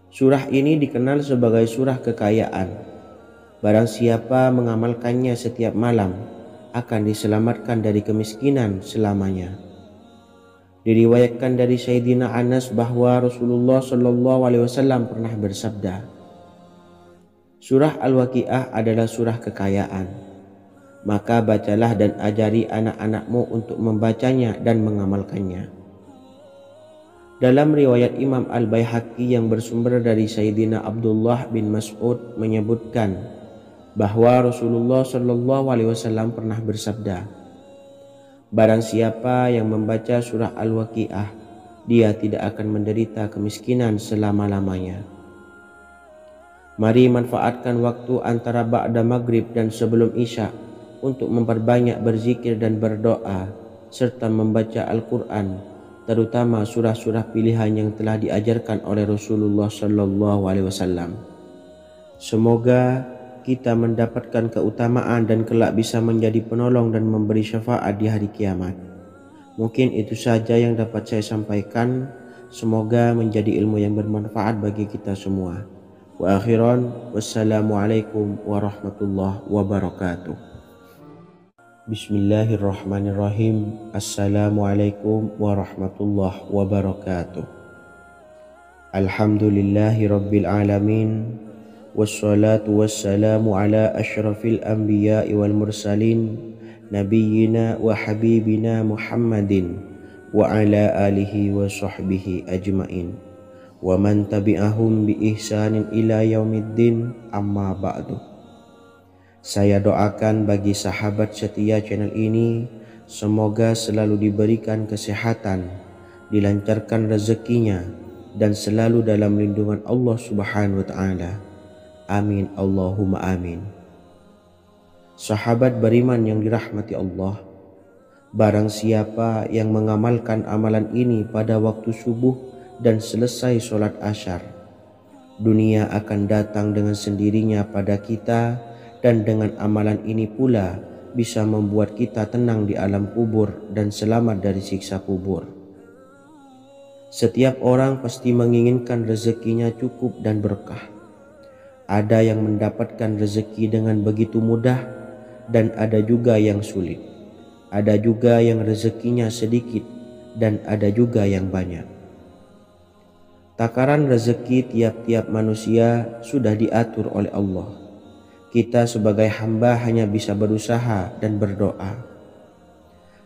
Surah ini dikenal sebagai surah kekayaan. Barang siapa mengamalkannya setiap malam, akan diselamatkan dari kemiskinan selamanya. Diriwayatkan dari Sayyidina Anas bahwa Rasulullah Shallallahu Alaihi Wasallam pernah bersabda, surah Al-Waqi'ah adalah surah kekayaan. Maka bacalah dan ajari anak-anakmu untuk membacanya dan mengamalkannya. Dalam riwayat Imam Al-Baihaqi yang bersumber dari Sayyidina Abdullah bin Mas'ud menyebutkan bahwa Rasulullah Shallallahu Alaihi Wasallam pernah bersabda, barang siapa yang membaca surah Al-Waqi'ah, dia tidak akan menderita kemiskinan selama-lamanya. Mari manfaatkan waktu antara ba'da maghrib dan sebelum isya untuk memperbanyak berzikir dan berdoa, serta membaca Al-Quran, terutama surah-surah pilihan yang telah diajarkan oleh Rasulullah Shallallahu Alaihi Wasallam. Semoga kita mendapatkan keutamaan dan kelak bisa menjadi penolong dan memberi syafaat di hari kiamat. Mungkin itu saja yang dapat saya sampaikan. Semoga menjadi ilmu yang bermanfaat bagi kita semua. Wa akhiran, wassalamualaikum warahmatullahi wabarakatuh. Bismillahirrahmanirrahim. Assalamualaikum warahmatullahi wabarakatuh. Alhamdulillahi rabbil alamin. Wassalatu wassalamu ala ashrafil anbiya'i wal mursalin, nabiyyina wa habibina Muhammadin wa ala alihi wa sahbihi ajmain wa man tabi'ahum bi ihsanin ila yaumiddin, amma ba'du. Saya doakan bagi sahabat setia channel ini, semoga selalu diberikan kesehatan, dilancarkan rezekinya, dan selalu dalam lindungan Allah Subhanahu wa Ta'ala. Amin Allahumma amin. Sahabat beriman yang dirahmati Allah, barang siapa yang mengamalkan amalan ini pada waktu subuh dan selesai sholat asyar, dunia akan datang dengan sendirinya pada kita, dan dengan amalan ini pula bisa membuat kita tenang di alam kubur dan selamat dari siksa kubur. Setiap orang pasti menginginkan rezekinya cukup dan berkah. Ada yang mendapatkan rezeki dengan begitu mudah, dan ada juga yang sulit. Ada juga yang rezekinya sedikit, dan ada juga yang banyak. Takaran rezeki tiap-tiap manusia sudah diatur oleh Allah. Kita sebagai hamba hanya bisa berusaha dan berdoa.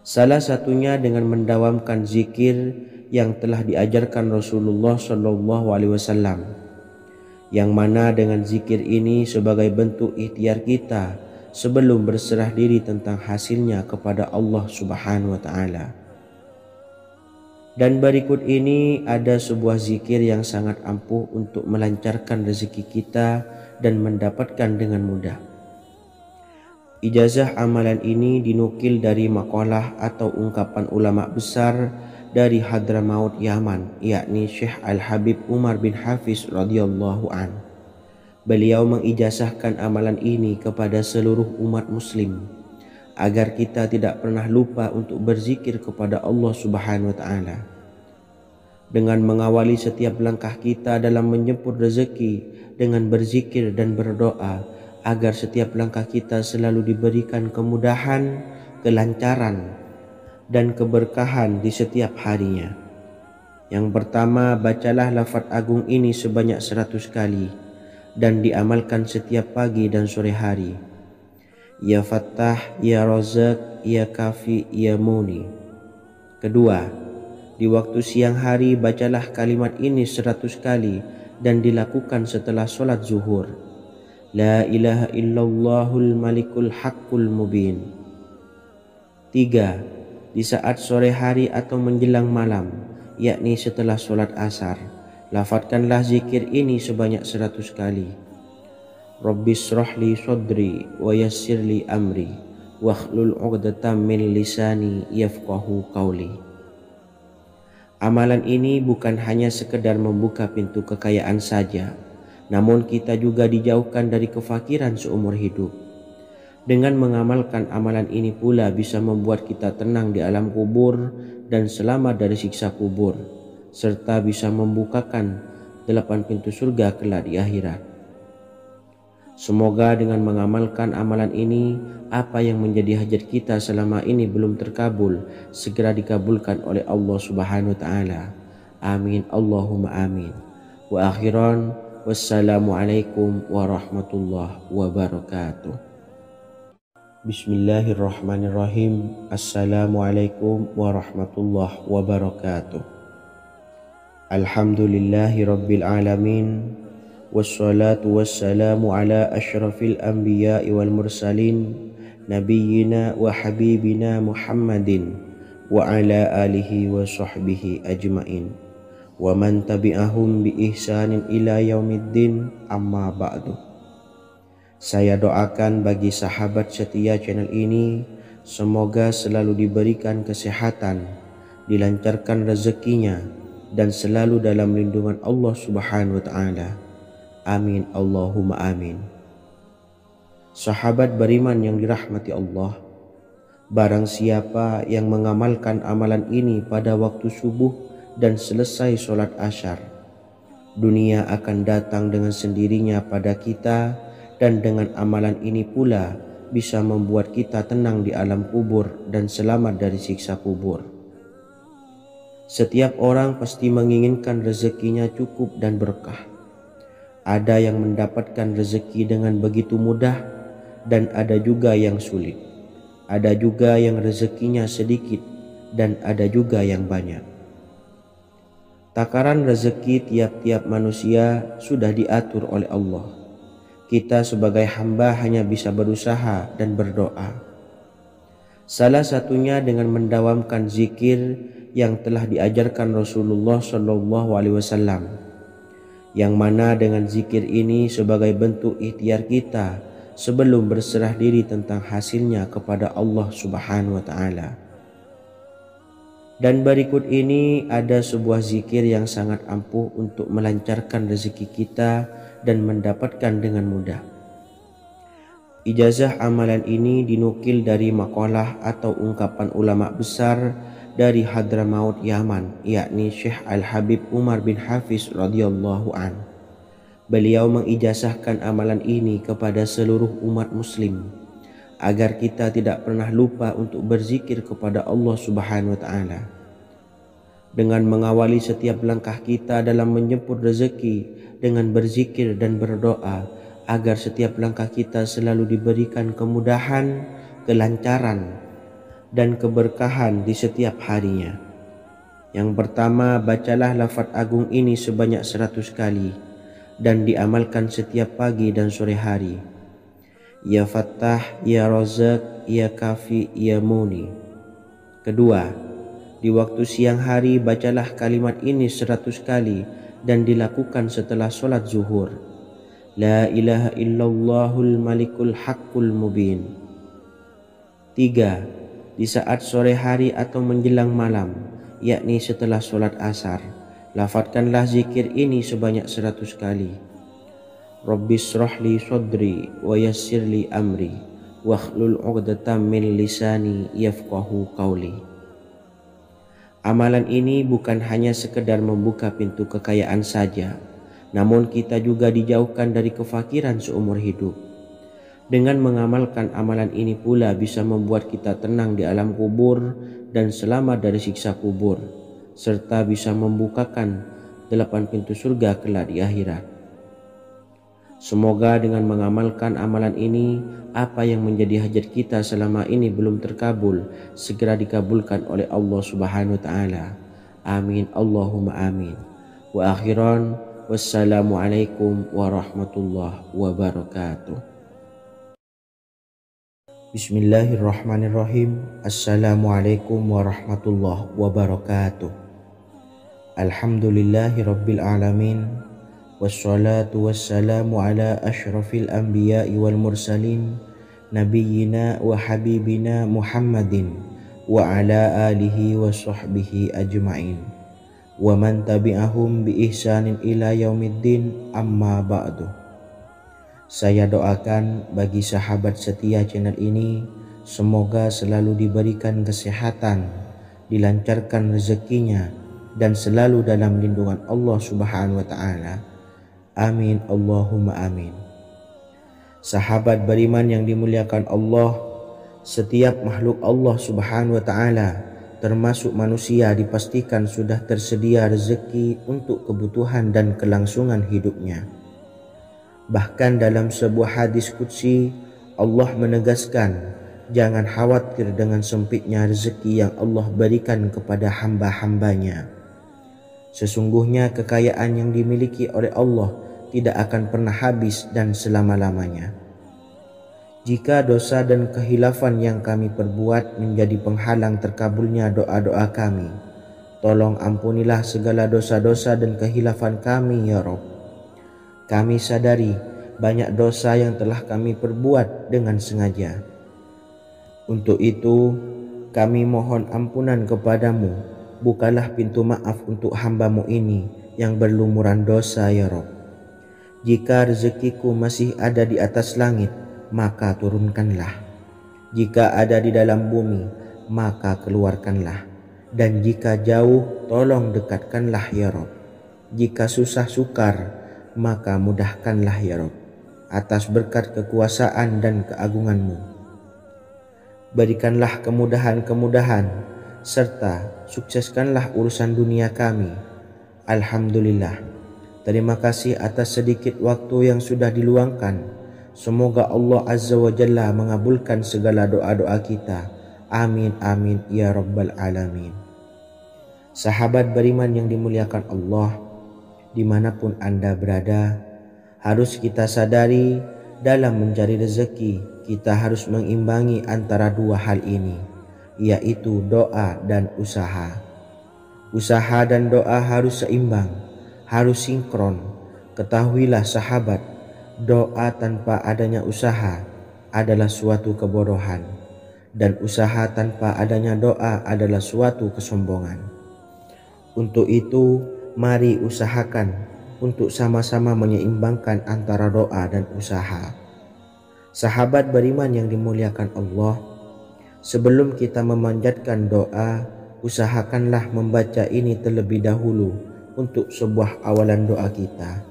Salah satunya dengan mendawamkan zikir yang telah diajarkan Rasulullah Shallallahu Alaihi Wasallam, yang mana dengan zikir ini sebagai bentuk ikhtiar kita sebelum berserah diri tentang hasilnya kepada Allah Subhanahu wa Ta'ala. Dan berikut ini ada sebuah zikir yang sangat ampuh untuk melancarkan rezeki kita dan mendapatkan dengan mudah. Ijazah amalan ini dinukil dari makalah atau ungkapan ulama besar dari Hadramaut Yaman, yakni Syekh Al-Habib Umar bin Hafiz radhiyallahu an. Beliau mengijazahkan amalan ini kepada seluruh umat muslim agar kita tidak pernah lupa untuk berzikir kepada Allah Subhanahu wa taala. Dengan mengawali setiap langkah kita dalam menjemput rezeki dengan berzikir dan berdoa agar setiap langkah kita selalu diberikan kemudahan, kelancaran, dan keberkahan di setiap harinya. Yang pertama, bacalah lafaz agung ini sebanyak 100 kali dan diamalkan setiap pagi dan sore hari. Ya Fattah, Ya Razak, Ya Kafi, Ya Muni. Kedua, di waktu siang hari bacalah kalimat ini 100 kali dan dilakukan setelah sholat zuhur. La ilaha illallahul malikul haqqul mubin. 3. Di saat sore hari atau menjelang malam, yakni setelah sholat asar, lafadzkanlah zikir ini sebanyak 100 kali. Rabbishrahli sodri wa yassirli amri wakhlul 'uqdatam min lisani yafqahu qawli. Amalan ini bukan hanya sekedar membuka pintu kekayaan saja, namun kita juga dijauhkan dari kefakiran seumur hidup. Dengan mengamalkan amalan ini pula bisa membuat kita tenang di alam kubur dan selamat dari siksa kubur, serta bisa membukakan 8 pintu surga kelak di akhirat. Semoga dengan mengamalkan amalan ini, apa yang menjadi hajat kita selama ini belum terkabul, segera dikabulkan oleh Allah Subhanahu wa taala. Amin Allahumma amin. Wa akhiran, wassalamualaikum warahmatullahi wabarakatuh. Bismillahirrahmanirrahim. Assalamualaikum warahmatullahi wabarakatuh. Alhamdulillahi rabbil alamin. Wassalatu wassalamu ala ashrafil anbiya'i wal mursalin nabiyyina wa habibina Muhammadin wa ala alihi wa sahbihi ajmain wa man tabi'ahum bi ihsanin ila yaumiddin, amma ba'du. Saya doakan bagi sahabat setia channel ini, semoga selalu diberikan kesehatan, dilancarkan rezekinya, dan selalu dalam lindungan Allah Subhanahu wa taala. Amin Allahumma amin. Sahabat beriman yang dirahmati Allah, barang siapa yang mengamalkan amalan ini pada waktu subuh dan selesai sholat asyar, dunia akan datang dengan sendirinya pada kita, dan dengan amalan ini pula bisa membuat kita tenang di alam kubur dan selamat dari siksa kubur. Setiap orang pasti menginginkan rezekinya cukup dan berkah. Ada yang mendapatkan rezeki dengan begitu mudah dan ada juga yang sulit. Ada juga yang rezekinya sedikit dan ada juga yang banyak. Takaran rezeki tiap-tiap manusia sudah diatur oleh Allah. Kita sebagai hamba hanya bisa berusaha dan berdoa. Salah satunya dengan mendawamkan zikir yang telah diajarkan Rasulullah SAW, yang mana dengan zikir ini sebagai bentuk ikhtiar kita sebelum berserah diri tentang hasilnya kepada Allah Subhanahu wa taala. Dan berikut ini ada sebuah zikir yang sangat ampuh untuk melancarkan rezeki kita dan mendapatkan dengan mudah. Ijazah amalan ini dinukil dari makalah atau ungkapan ulama besar dari Hadramaut Yaman, yakni Syekh Al-Habib Umar bin Hafiz radhiyallahu an. Beliau mengijazahkan amalan ini kepada seluruh umat muslim agar kita tidak pernah lupa untuk berzikir kepada Allah Subhanahu wa taala. Dengan mengawali setiap langkah kita dalam menjemput rezeki dengan berzikir dan berdoa agar setiap langkah kita selalu diberikan kemudahan, kelancaran, dan keberkahan di setiap harinya. Yang pertama, bacalah lafaz agung ini sebanyak 100 kali dan diamalkan setiap pagi dan sore hari. Ya Fattah, Ya Razak, Ya Kafi, Ya Muni. Kedua, di waktu siang hari bacalah kalimat ini 100 kali dan dilakukan setelah sholat zuhur. La ilaha illallahul malikul haqqul mubin. 3. Di saat sore hari atau menjelang malam, yakni setelah sholat asar, lafadzkanlah zikir ini sebanyak 100 kali. Rabbis shrahli sadri wa yassirli amri wakhlul 'uqdatam min lisani yafqahu qawli. Amalan ini bukan hanya sekedar membuka pintu kekayaan saja, namun kita juga dijauhkan dari kefakiran seumur hidup. Dengan mengamalkan amalan ini pula bisa membuat kita tenang di alam kubur dan selamat dari siksa kubur, serta bisa membukakan 8 pintu surga kelak di akhirat. Semoga dengan mengamalkan amalan ini, apa yang menjadi hajat kita selama ini belum terkabul, segera dikabulkan oleh Allah Subhanahu wa Ta'ala. Amin Allahumma amin. Wa akhiran, wassalamualaikum warahmatullahi wabarakatuh. Bismillahirrahmanirrahim. Assalamualaikum warahmatullahi wabarakatuh. Alhamdulillahi rabbil alamin. Wassalatu wassalamu ala ashrafil anbiya'i wal mursalin, nabiyyina wa habibina Muhammadin wa ala alihi wa sahbihi ajma'in, wa man tabi'ahum bi ihsanin ila yaumiddin, amma ba'du. Saya doakan bagi sahabat setia channel ini, semoga selalu diberikan kesehatan, dilancarkan rezekinya, dan selalu dalam lindungan Allah Subhanahu wa Ta'ala. Amin Allahumma amin. Sahabat beriman yang dimuliakan Allah, setiap makhluk Allah Subhanahu wa Ta'ala, termasuk manusia, dipastikan sudah tersedia rezeki untuk kebutuhan dan kelangsungan hidupnya. Bahkan dalam sebuah hadis qudsi, Allah menegaskan, jangan khawatir dengan sempitnya rezeki yang Allah berikan kepada hamba-hambanya. Sesungguhnya kekayaan yang dimiliki oleh Allah tidak akan pernah habis dan selama-lamanya. Jika dosa dan kehilafan yang kami perbuat menjadi penghalang terkabulnya doa-doa kami, tolong ampunilah segala dosa-dosa dan kehilafan kami ya Rabb. Kami sadari banyak dosa yang telah kami perbuat dengan sengaja. Untuk itu, kami mohon ampunan kepadamu. Bukalah pintu maaf untuk hamba-Mu ini yang berlumuran dosa ya Rabb. Jika rezekiku masih ada di atas langit, maka turunkanlah. Jika ada di dalam bumi, maka keluarkanlah. Dan jika jauh, tolong dekatkanlah ya Rabb. Jika susah sukar, maka mudahkanlah ya Rabb, atas berkat kekuasaan dan keagungan-Mu. Berikanlah kemudahan-kemudahan, serta sukseskanlah urusan dunia kami. Alhamdulillah. Terima kasih atas sedikit waktu yang sudah diluangkan. Semoga Allah Azza wa Jalla mengabulkan segala doa-doa kita. Amin amin ya Rabbal alamin. Sahabat beriman yang dimuliakan Allah, dimanapun Anda berada, harus kita sadari dalam mencari rezeki kita harus mengimbangi antara dua hal ini, yaitu doa dan usaha. Usaha dan doa harus seimbang, harus sinkron. Ketahuilah sahabat, doa tanpa adanya usaha adalah suatu kebodohan, dan usaha tanpa adanya doa adalah suatu kesombongan. Untuk itu, mari usahakan untuk sama-sama menyeimbangkan antara doa dan usaha. Sahabat beriman yang dimuliakan Allah, sebelum kita memanjatkan doa, usahakanlah membaca ini terlebih dahulu untuk sebuah awalan doa kita.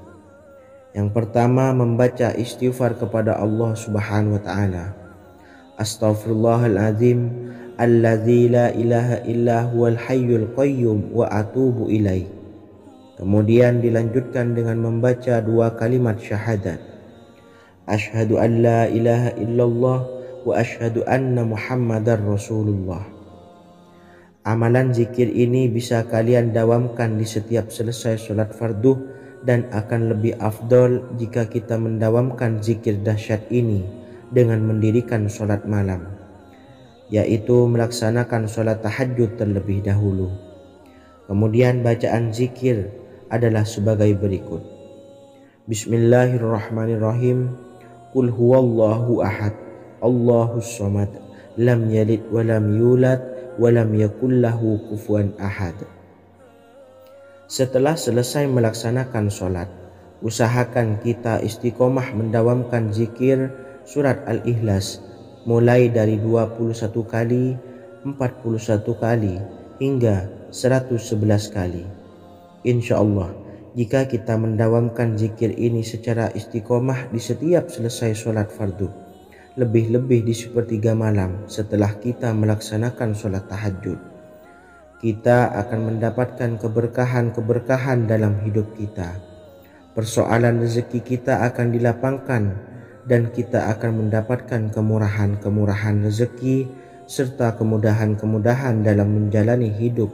Yang pertama, membaca istighfar kepada Allah Subhanahu wa Ta'ala. Astaghfirullahaladzim alladzi la ilaha illa huwal hayyul qayyum wa atubu ilaih. Kemudian dilanjutkan dengan membaca 2 kalimat syahadat. Asyhadu an la ilaha illallah wa asyhadu anna Muhammadar Rasulullah. Amalan zikir ini bisa kalian dawamkan di setiap selesai sholat fardu, dan akan lebih afdol jika kita mendawamkan zikir dahsyat ini dengan mendirikan sholat malam, yaitu melaksanakan sholat tahajud terlebih dahulu. Kemudian bacaan zikir adalah sebagai berikut. Bismillahirrahmanirrahim. Qul huwallahu ahad, Allahus samad, lam yalid wa lam yulad wa lam yakul lahu kufuwan ahad. Setelah selesai melaksanakan sholat, usahakan kita istiqomah mendawamkan zikir surat Al-Ikhlas mulai dari 21 kali, 41 kali, hingga 111 kali. Insya Allah, jika kita mendawamkan zikir ini secara istiqomah di setiap selesai sholat fardu, lebih-lebih di sepertiga malam setelah kita melaksanakan sholat tahajud, kita akan mendapatkan keberkahan-keberkahan dalam hidup kita. Persoalan rezeki kita akan dilapangkan dan kita akan mendapatkan kemurahan-kemurahan rezeki serta kemudahan-kemudahan dalam menjalani hidup.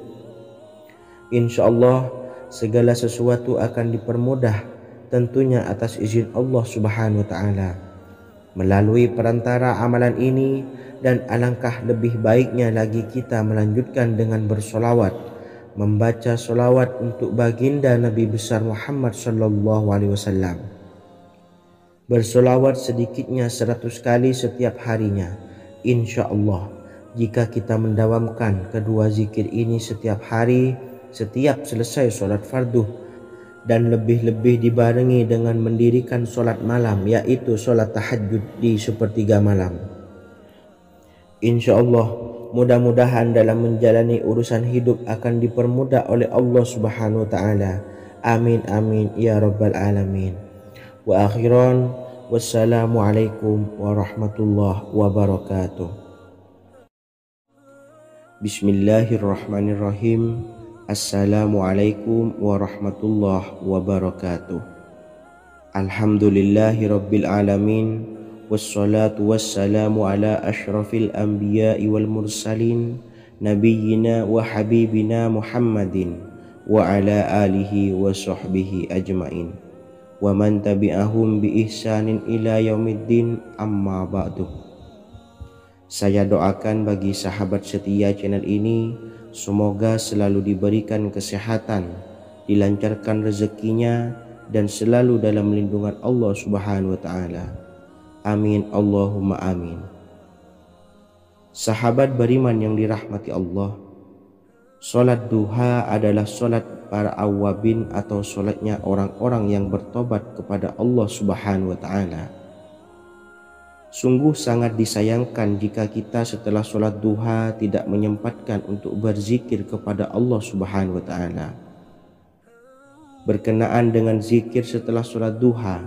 Insya Allah, segala sesuatu akan dipermudah, tentunya atas izin Allah Subhanahu wa Ta'ala. Melalui perantara amalan ini, dan alangkah lebih baiknya lagi kita melanjutkan dengan bersolawat, membaca solawat untuk baginda Nabi besar Muhammad sallallahu alaihi wasallam. Bersolawat sedikitnya 100 kali setiap harinya. Insya Allah, jika kita mendawamkan kedua zikir ini setiap hari, setiap selesai sholat fardu, dan lebih-lebih dibarengi dengan mendirikan sholat malam, yaitu sholat tahajud di sepertiga malam, insya Allah mudah-mudahan dalam menjalani urusan hidup akan dipermudah oleh Allah Subhanahu wa Ta'ala. Amin amin ya rabbal alamin. Wa akhiran, wassalamualaikum warahmatullahi wabarakatuh. Bismillahirrahmanirrahim. Assalamualaikum warahmatullahi wabarakatuh. Alhamdulillahi rabbil alamin, wassalatu wassalamu ala ashrafil anbiya'i wal mursalin, nabiyyina wa habibina Muhammadin wa ala alihi wa sahbihi ajmain, wa man tabi'ahum bi ihsanin ila yaumiddin, amma ba'du. Saya doakan bagi sahabat setia channel ini, semoga selalu diberikan kesehatan, dilancarkan rezekinya, dan selalu dalam lindungan Allah Subhanahu wa Ta'ala. Amin Allahumma amin. Sahabat beriman yang dirahmati Allah, sholat duha adalah sholat para awabin atau sholatnya orang-orang yang bertobat kepada Allah Subhanahu wa Ta'ala. Sungguh sangat disayangkan jika kita setelah sholat duha tidak menyempatkan untuk berzikir kepada Allah Subhanahu wa Ta'ala. Berkenaan dengan zikir setelah sholat duha,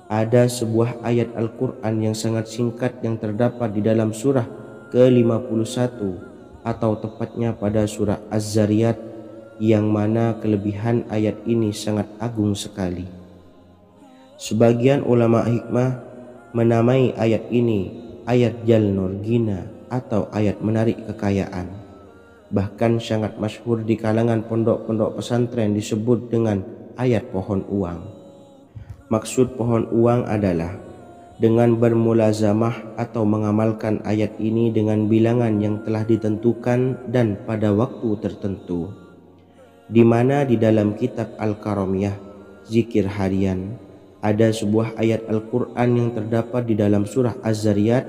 ada sebuah ayat Al-Quran yang sangat singkat yang terdapat di dalam surah ke-51 atau tepatnya pada surah Az-Zariyat, yang mana kelebihan ayat ini sangat agung sekali. Sebagian ulama hikmah menamai ayat ini ayat Jalnur Gina atau ayat menarik kekayaan. Bahkan sangat masyhur di kalangan pondok-pondok pesantren disebut dengan ayat pohon uang. Maksud pohon uang adalah dengan bermulazamah atau mengamalkan ayat ini dengan bilangan yang telah ditentukan dan pada waktu tertentu, di mana di dalam kitab Al-Karamiyah zikir harian ada sebuah ayat Al-Quran yang terdapat di dalam surah Az-Zariyat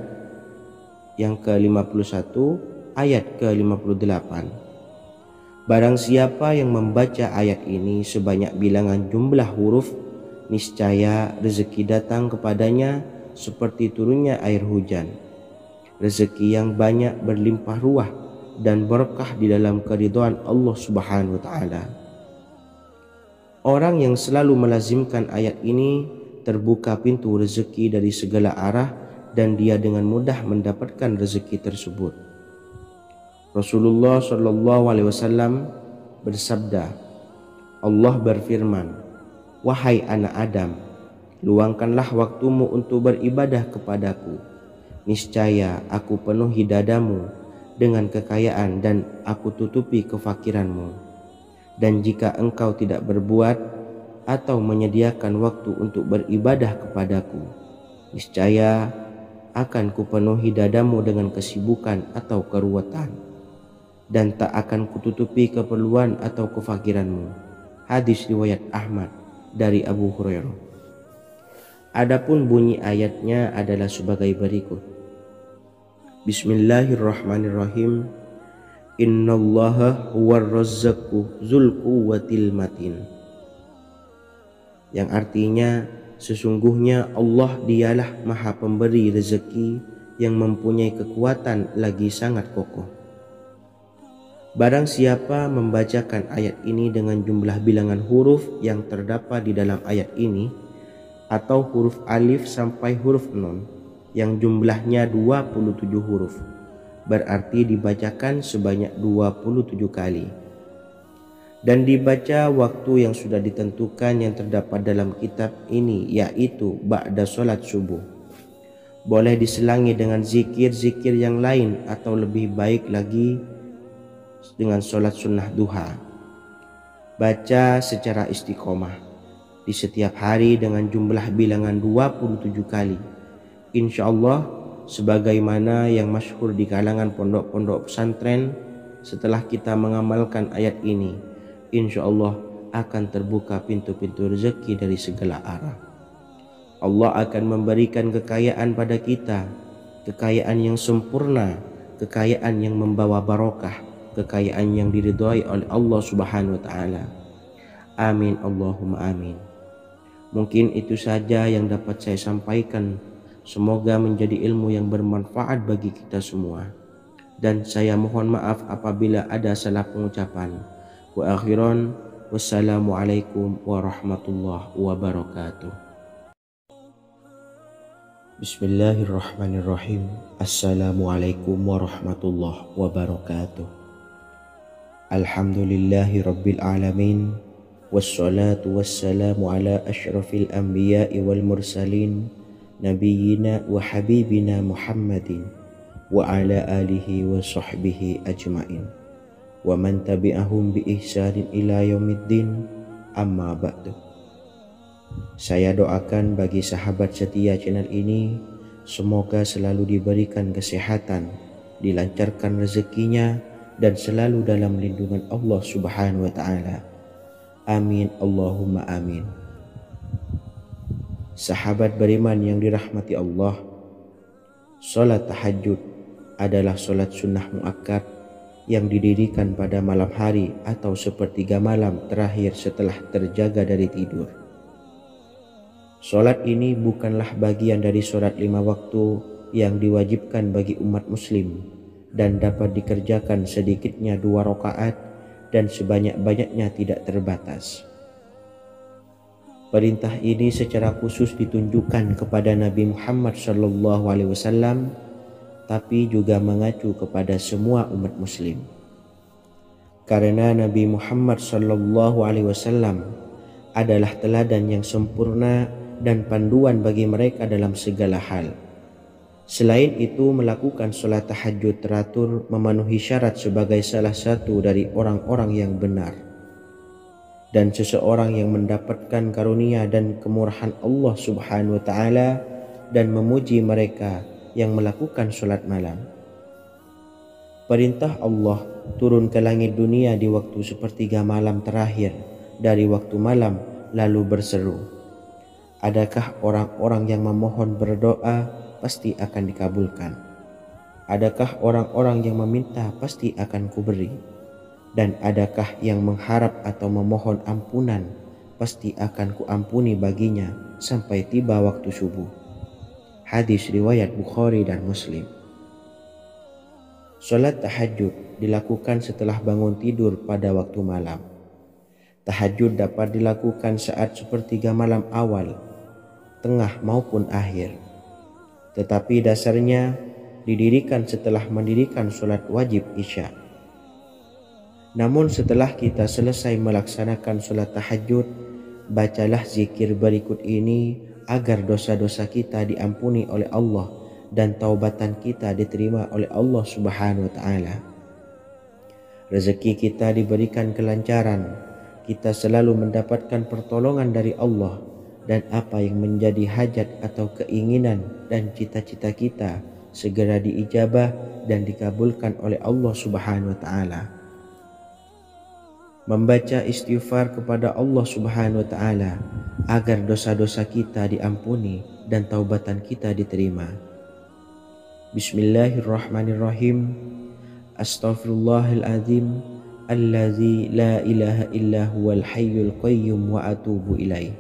yang ke-51 ayat ke-58. Barang siapa yang membaca ayat ini sebanyak bilangan jumlah huruf, niscaya rezeki datang kepadanya seperti turunnya air hujan. Rezeki yang banyak berlimpah ruah dan berkah di dalam keridhaan Allah Subhanahu wa Ta'ala. Orang yang selalu melazimkan ayat ini terbuka pintu rezeki dari segala arah dan dia dengan mudah mendapatkan rezeki tersebut. Rasulullah Shallallahu Alaihi Wasallam bersabda, Allah berfirman, wahai anak Adam, luangkanlah waktumu untuk beribadah kepadaku. Niscaya aku penuhi dadamu dengan kekayaan dan aku tutupi kefakiranmu. Dan jika engkau tidak berbuat atau menyediakan waktu untuk beribadah kepadaku, niscaya akan kupenuhi dadamu dengan kesibukan atau keruwetan, dan tak akan kututupi keperluan atau kefakiranmu. Hadis riwayat Ahmad dari Abu Hurairah. Adapun bunyi ayatnya adalah sebagai berikut. Bismillahirrahmanirrahim. Innallaha huwar razzaqu dzul quwwatil matin. Yang artinya, sesungguhnya Allah dialah Maha Pemberi rezeki yang mempunyai kekuatan lagi sangat kokoh. Barang siapa membacakan ayat ini dengan jumlah bilangan huruf yang terdapat di dalam ayat ini, atau huruf alif sampai huruf nun yang jumlahnya 27 huruf, berarti dibacakan sebanyak 27 kali. Dan dibaca waktu yang sudah ditentukan yang terdapat dalam kitab ini, yaitu ba'da sholat subuh. Boleh diselangi dengan zikir-zikir yang lain, atau lebih baik lagi dengan sholat sunnah duha. Baca secara istiqomah di setiap hari dengan jumlah bilangan 27 kali. Insya Allah, sebagaimana yang masyhur di kalangan pondok-pondok pesantren, setelah kita mengamalkan ayat ini, insya Allah akan terbuka pintu-pintu rezeki dari segala arah. Allah akan memberikan kekayaan pada kita, kekayaan yang sempurna, kekayaan yang membawa barokah, kekayaan yang diridhai oleh Allah Subhanahu wa taala. Amin Allahumma amin. Mungkin itu saja yang dapat saya sampaikan. Semoga menjadi ilmu yang bermanfaat bagi kita semua. Dan saya mohon maaf apabila ada salah pengucapan. Wa akhiran, wassalamualaikum warahmatullahi wabarakatuh. Bismillahirrahmanirrahim. Assalamualaikum warahmatullahi wabarakatuh. Alhamdulillahi rabbil alamin. Wassalatu wassalamu ala ashrafil anbiya'i wal mursalin nabiyyina wa habibina Muhammadin wa ala alihi wa sahbihi ajmain wa man tabi'ahum bi ihsanin ila yaumiddin, amma ba'du. Saya doakan bagi sahabat setia channel ini, semoga selalu diberikan kesehatan, dilancarkan rezekinya, dan selalu dalam lindungan Allah Subhanahu wa ta'ala. Amin Allahumma amin. Sahabat beriman yang dirahmati Allah, salat tahajud adalah salat sunnah muakkad yang didirikan pada malam hari atau sepertiga malam terakhir setelah terjaga dari tidur. Salat ini bukanlah bagian dari salat 5 waktu yang diwajibkan bagi umat muslim dan dapat dikerjakan sedikitnya 2 rakaat dan sebanyak-banyaknya tidak terbatas. Perintah ini secara khusus ditunjukkan kepada Nabi Muhammad SAW, tapi juga mengacu kepada semua umat muslim. Karena Nabi Muhammad SAW adalah teladan yang sempurna dan panduan bagi mereka dalam segala hal. Selain itu, melakukan sholat tahajud teratur memenuhi syarat sebagai salah satu dari orang-orang yang benar. Dan seseorang yang mendapatkan karunia dan kemurahan Allah Subhanahu wa ta'ala dan memuji mereka yang melakukan sholat malam. Perintah Allah turun ke langit dunia di waktu sepertiga malam terakhir dari waktu malam lalu berseru, adakah orang-orang yang memohon berdoa pasti akan dikabulkan? Adakah orang-orang yang meminta pasti akan kuberi? Dan adakah yang mengharap atau memohon ampunan pasti akan kuampuni baginya sampai tiba waktu subuh. Hadis riwayat Bukhari dan Muslim. Salat tahajud dilakukan setelah bangun tidur pada waktu malam. Tahajud dapat dilakukan saat sepertiga malam awal, tengah maupun akhir. Tetapi dasarnya didirikan setelah mendirikan sholat wajib isya. Namun setelah kita selesai melaksanakan sholat tahajud, bacalah zikir berikut ini agar dosa-dosa kita diampuni oleh Allah dan taubatan kita diterima oleh Allah Subhanahu wa ta'ala. Rezeki kita diberikan kelancaran, kita selalu mendapatkan pertolongan dari Allah, dan apa yang menjadi hajat atau keinginan dan cita-cita kita segera diijabah dan dikabulkan oleh Allah Subhanahu wa ta'ala. membaca istighfar kepada Allah Subhanahu wa taala agar dosa-dosa kita diampuni dan taubatan kita diterima. Bismillahirrahmanirrahim. Astaghfirullahaladzim allazi la ilaha illa huwal hayyul qayyum wa atubu ilaih.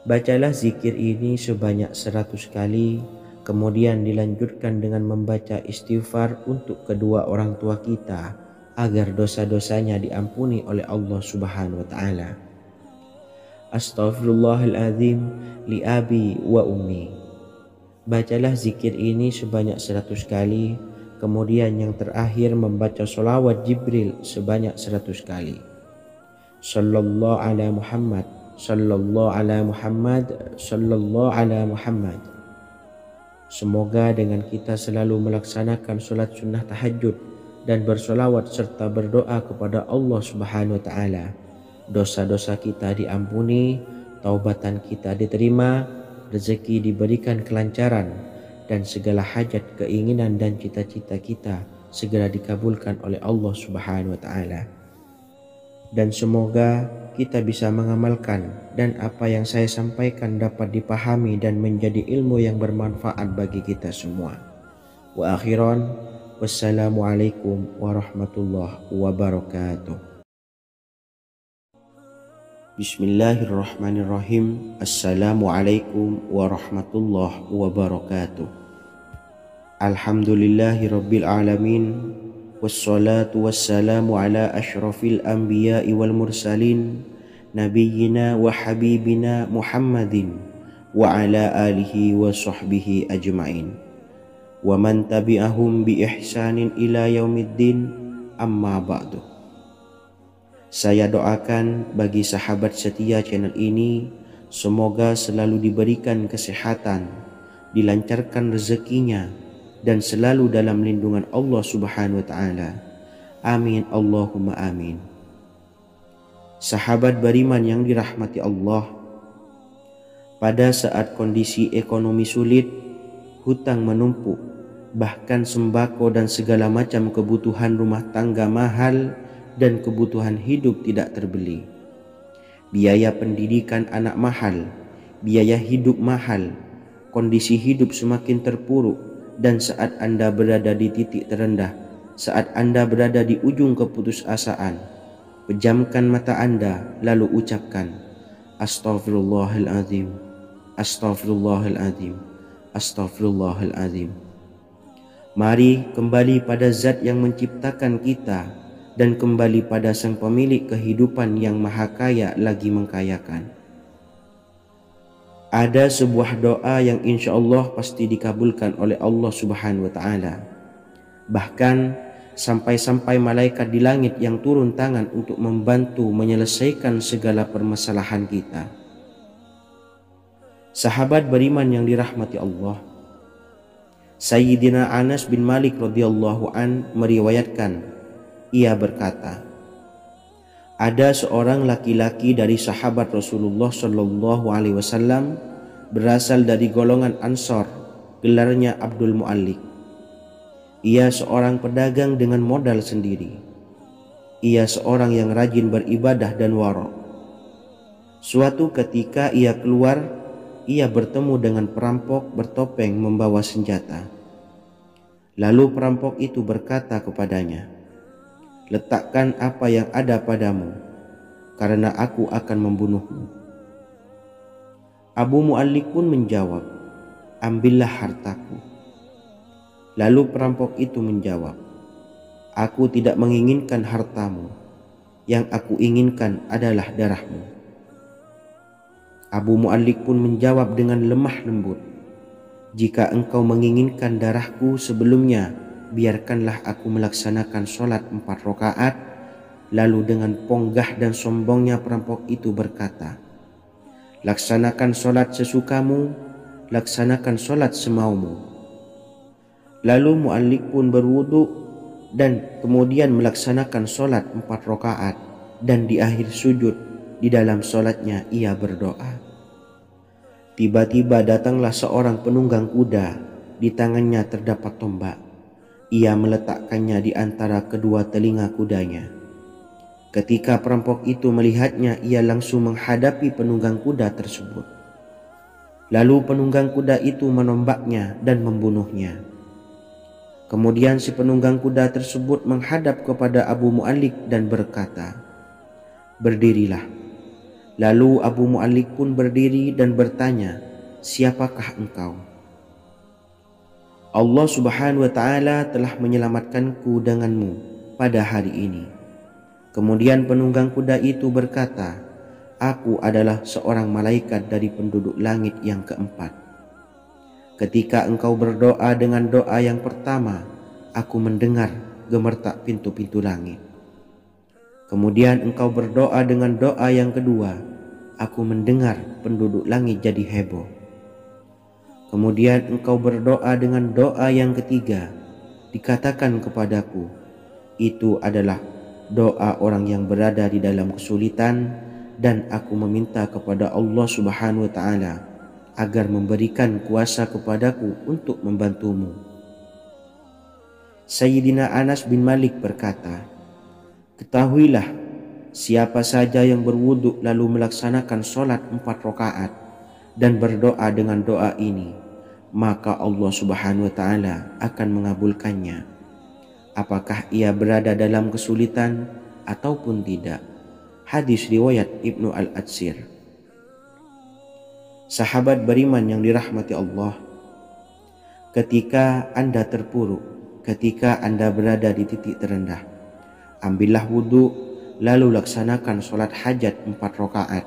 Bacalah zikir ini sebanyak 100 kali, kemudian dilanjutkan dengan membaca istighfar untuk kedua orang tua kita agar dosa-dosanya diampuni oleh Allah Subhanahu wa taala. Astaghfirullahaladzim li abi wa ummi. Bacalah zikir ini sebanyak 100 kali, kemudian yang terakhir membaca sholawat Jibril sebanyak 100 kali. Sallallahu ala Muhammad, sallallahu ala Muhammad, sallallahu ala Muhammad. Semoga dengan kita selalu melaksanakan sholat sunnah tahajud dan bersolawat serta berdoa kepada Allah Subhanahu wa taala, dosa-dosa kita diampuni, taubatan kita diterima, rezeki diberikan kelancaran, dan segala hajat, keinginan dan cita-cita kita segera dikabulkan oleh Allah Subhanahu wa taala. Dan semoga kita bisa mengamalkan dan apa yang saya sampaikan dapat dipahami dan menjadi ilmu yang bermanfaat bagi kita semua. Wa akhiran, wassalamualaikum warahmatullahi wabarakatuh. Bismillahirrahmanirrahim. Assalamualaikum warahmatullahi wabarakatuh. Alhamdulillahi rabbil alamin. Wassalatu wassalamu ala ashrafil anbiya'i wal mursalin, nabiyyina wa habibina Muhammadin wa ala alihi wa sahbihi ajma'in wa man tabi'ahum bi ihsanin ila yaumiddin, amma ba'du. Saya doakan bagi sahabat setia channel ini, semoga selalu diberikan kesehatan, dilancarkan rezekinya, dan selalu dalam lindungan Allah Subhanahu wa taala. Amin Allahumma amin. Sahabat beriman yang dirahmati Allah, pada saat kondisi ekonomi sulit, hutang menumpuk, bahkan sembako dan segala macam kebutuhan rumah tangga mahal dan kebutuhan hidup tidak terbeli. Biaya pendidikan anak mahal, biaya hidup mahal, kondisi hidup semakin terpuruk. Dan saat Anda berada di titik terendah, saat Anda berada di ujung keputusasaan, pejamkan mata Anda lalu ucapkan Astaghfirullahaladzim, Astaghfirullahaladzim, Astaghfirullahaladzim. Mari kembali pada Zat yang menciptakan kita dan kembali pada Sang Pemilik kehidupan yang maha kaya lagi mengkayakan. Ada sebuah doa yang insya Allah pasti dikabulkan oleh Allah Subhanahu wa taala. Bahkan sampai-sampai malaikat di langit yang turun tangan untuk membantu menyelesaikan segala permasalahan kita. Sahabat beriman yang dirahmati Allah, Sayyidina Anas bin Malik radhiyallahu an meriwayatkan, ia berkata, ada seorang laki-laki dari sahabat Rasulullah Shallallahu Alaihi Wasallam berasal dari golongan Ansor, gelarnya Abdul Mu'allik. Ia seorang pedagang dengan modal sendiri. Ia seorang yang rajin beribadah dan wara'. Suatu ketika ia keluar, ia bertemu dengan perampok bertopeng membawa senjata. Lalu perampok itu berkata kepadanya, letakkan apa yang ada padamu, karena aku akan membunuhmu. Abu Mu'allik pun menjawab, ambillah hartaku. Lalu perampok itu menjawab, aku tidak menginginkan hartamu, yang aku inginkan adalah darahmu. Abu Mu'allik pun menjawab dengan lemah lembut, jika engkau menginginkan darahku sebelumnya, biarkanlah aku melaksanakan sholat 4 rakaat. Lalu dengan ponggah dan sombongnya perampok itu berkata, laksanakan sholat sesukamu, laksanakan sholat semaumu. Lalu Mu'allik pun berwudu dan kemudian melaksanakan sholat 4 rakaat, dan di akhir sujud di dalam sholatnya ia berdoa. Tiba-tiba datanglah seorang penunggang kuda, di tangannya terdapat tombak. Ia meletakkannya di antara kedua telinga kudanya. Ketika perampok itu melihatnya, ia langsung menghadapi penunggang kuda tersebut. Lalu penunggang kuda itu menombaknya dan membunuhnya. Kemudian si penunggang kuda tersebut menghadap kepada Abu Mu'allik dan berkata, "Berdirilah." Lalu Abu Mu'allik pun berdiri dan bertanya, "Siapakah engkau?" "Allah Subhanahu wa Ta'ala telah menyelamatkanku denganmu pada hari ini." Kemudian penunggang kuda itu berkata, "Aku adalah seorang malaikat dari penduduk langit yang keempat. Ketika engkau berdoa dengan doa yang pertama, aku mendengar gemertak pintu-pintu langit. Kemudian engkau berdoa dengan doa yang kedua, aku mendengar penduduk langit jadi heboh. Kemudian engkau berdoa dengan doa yang ketiga, dikatakan kepadaku, itu adalah doa orang yang berada di dalam kesulitan, dan aku meminta kepada Allah Subhanahu wa Ta'ala agar memberikan kuasa kepadaku untuk membantumu." Sayyidina Anas bin Malik berkata, "Ketahuilah, siapa saja yang berwudu lalu melaksanakan sholat 4 rakaat dan berdoa dengan doa ini, maka Allah Subhanahu wa Ta'ala akan mengabulkannya, apakah ia berada dalam kesulitan ataupun tidak." Hadis riwayat Ibnu Al-Atsir. Sahabat beriman yang dirahmati Allah, ketika Anda terpuruk, ketika Anda berada di titik terendah, ambillah wudhu, lalu laksanakan sholat hajat 4 rakaat.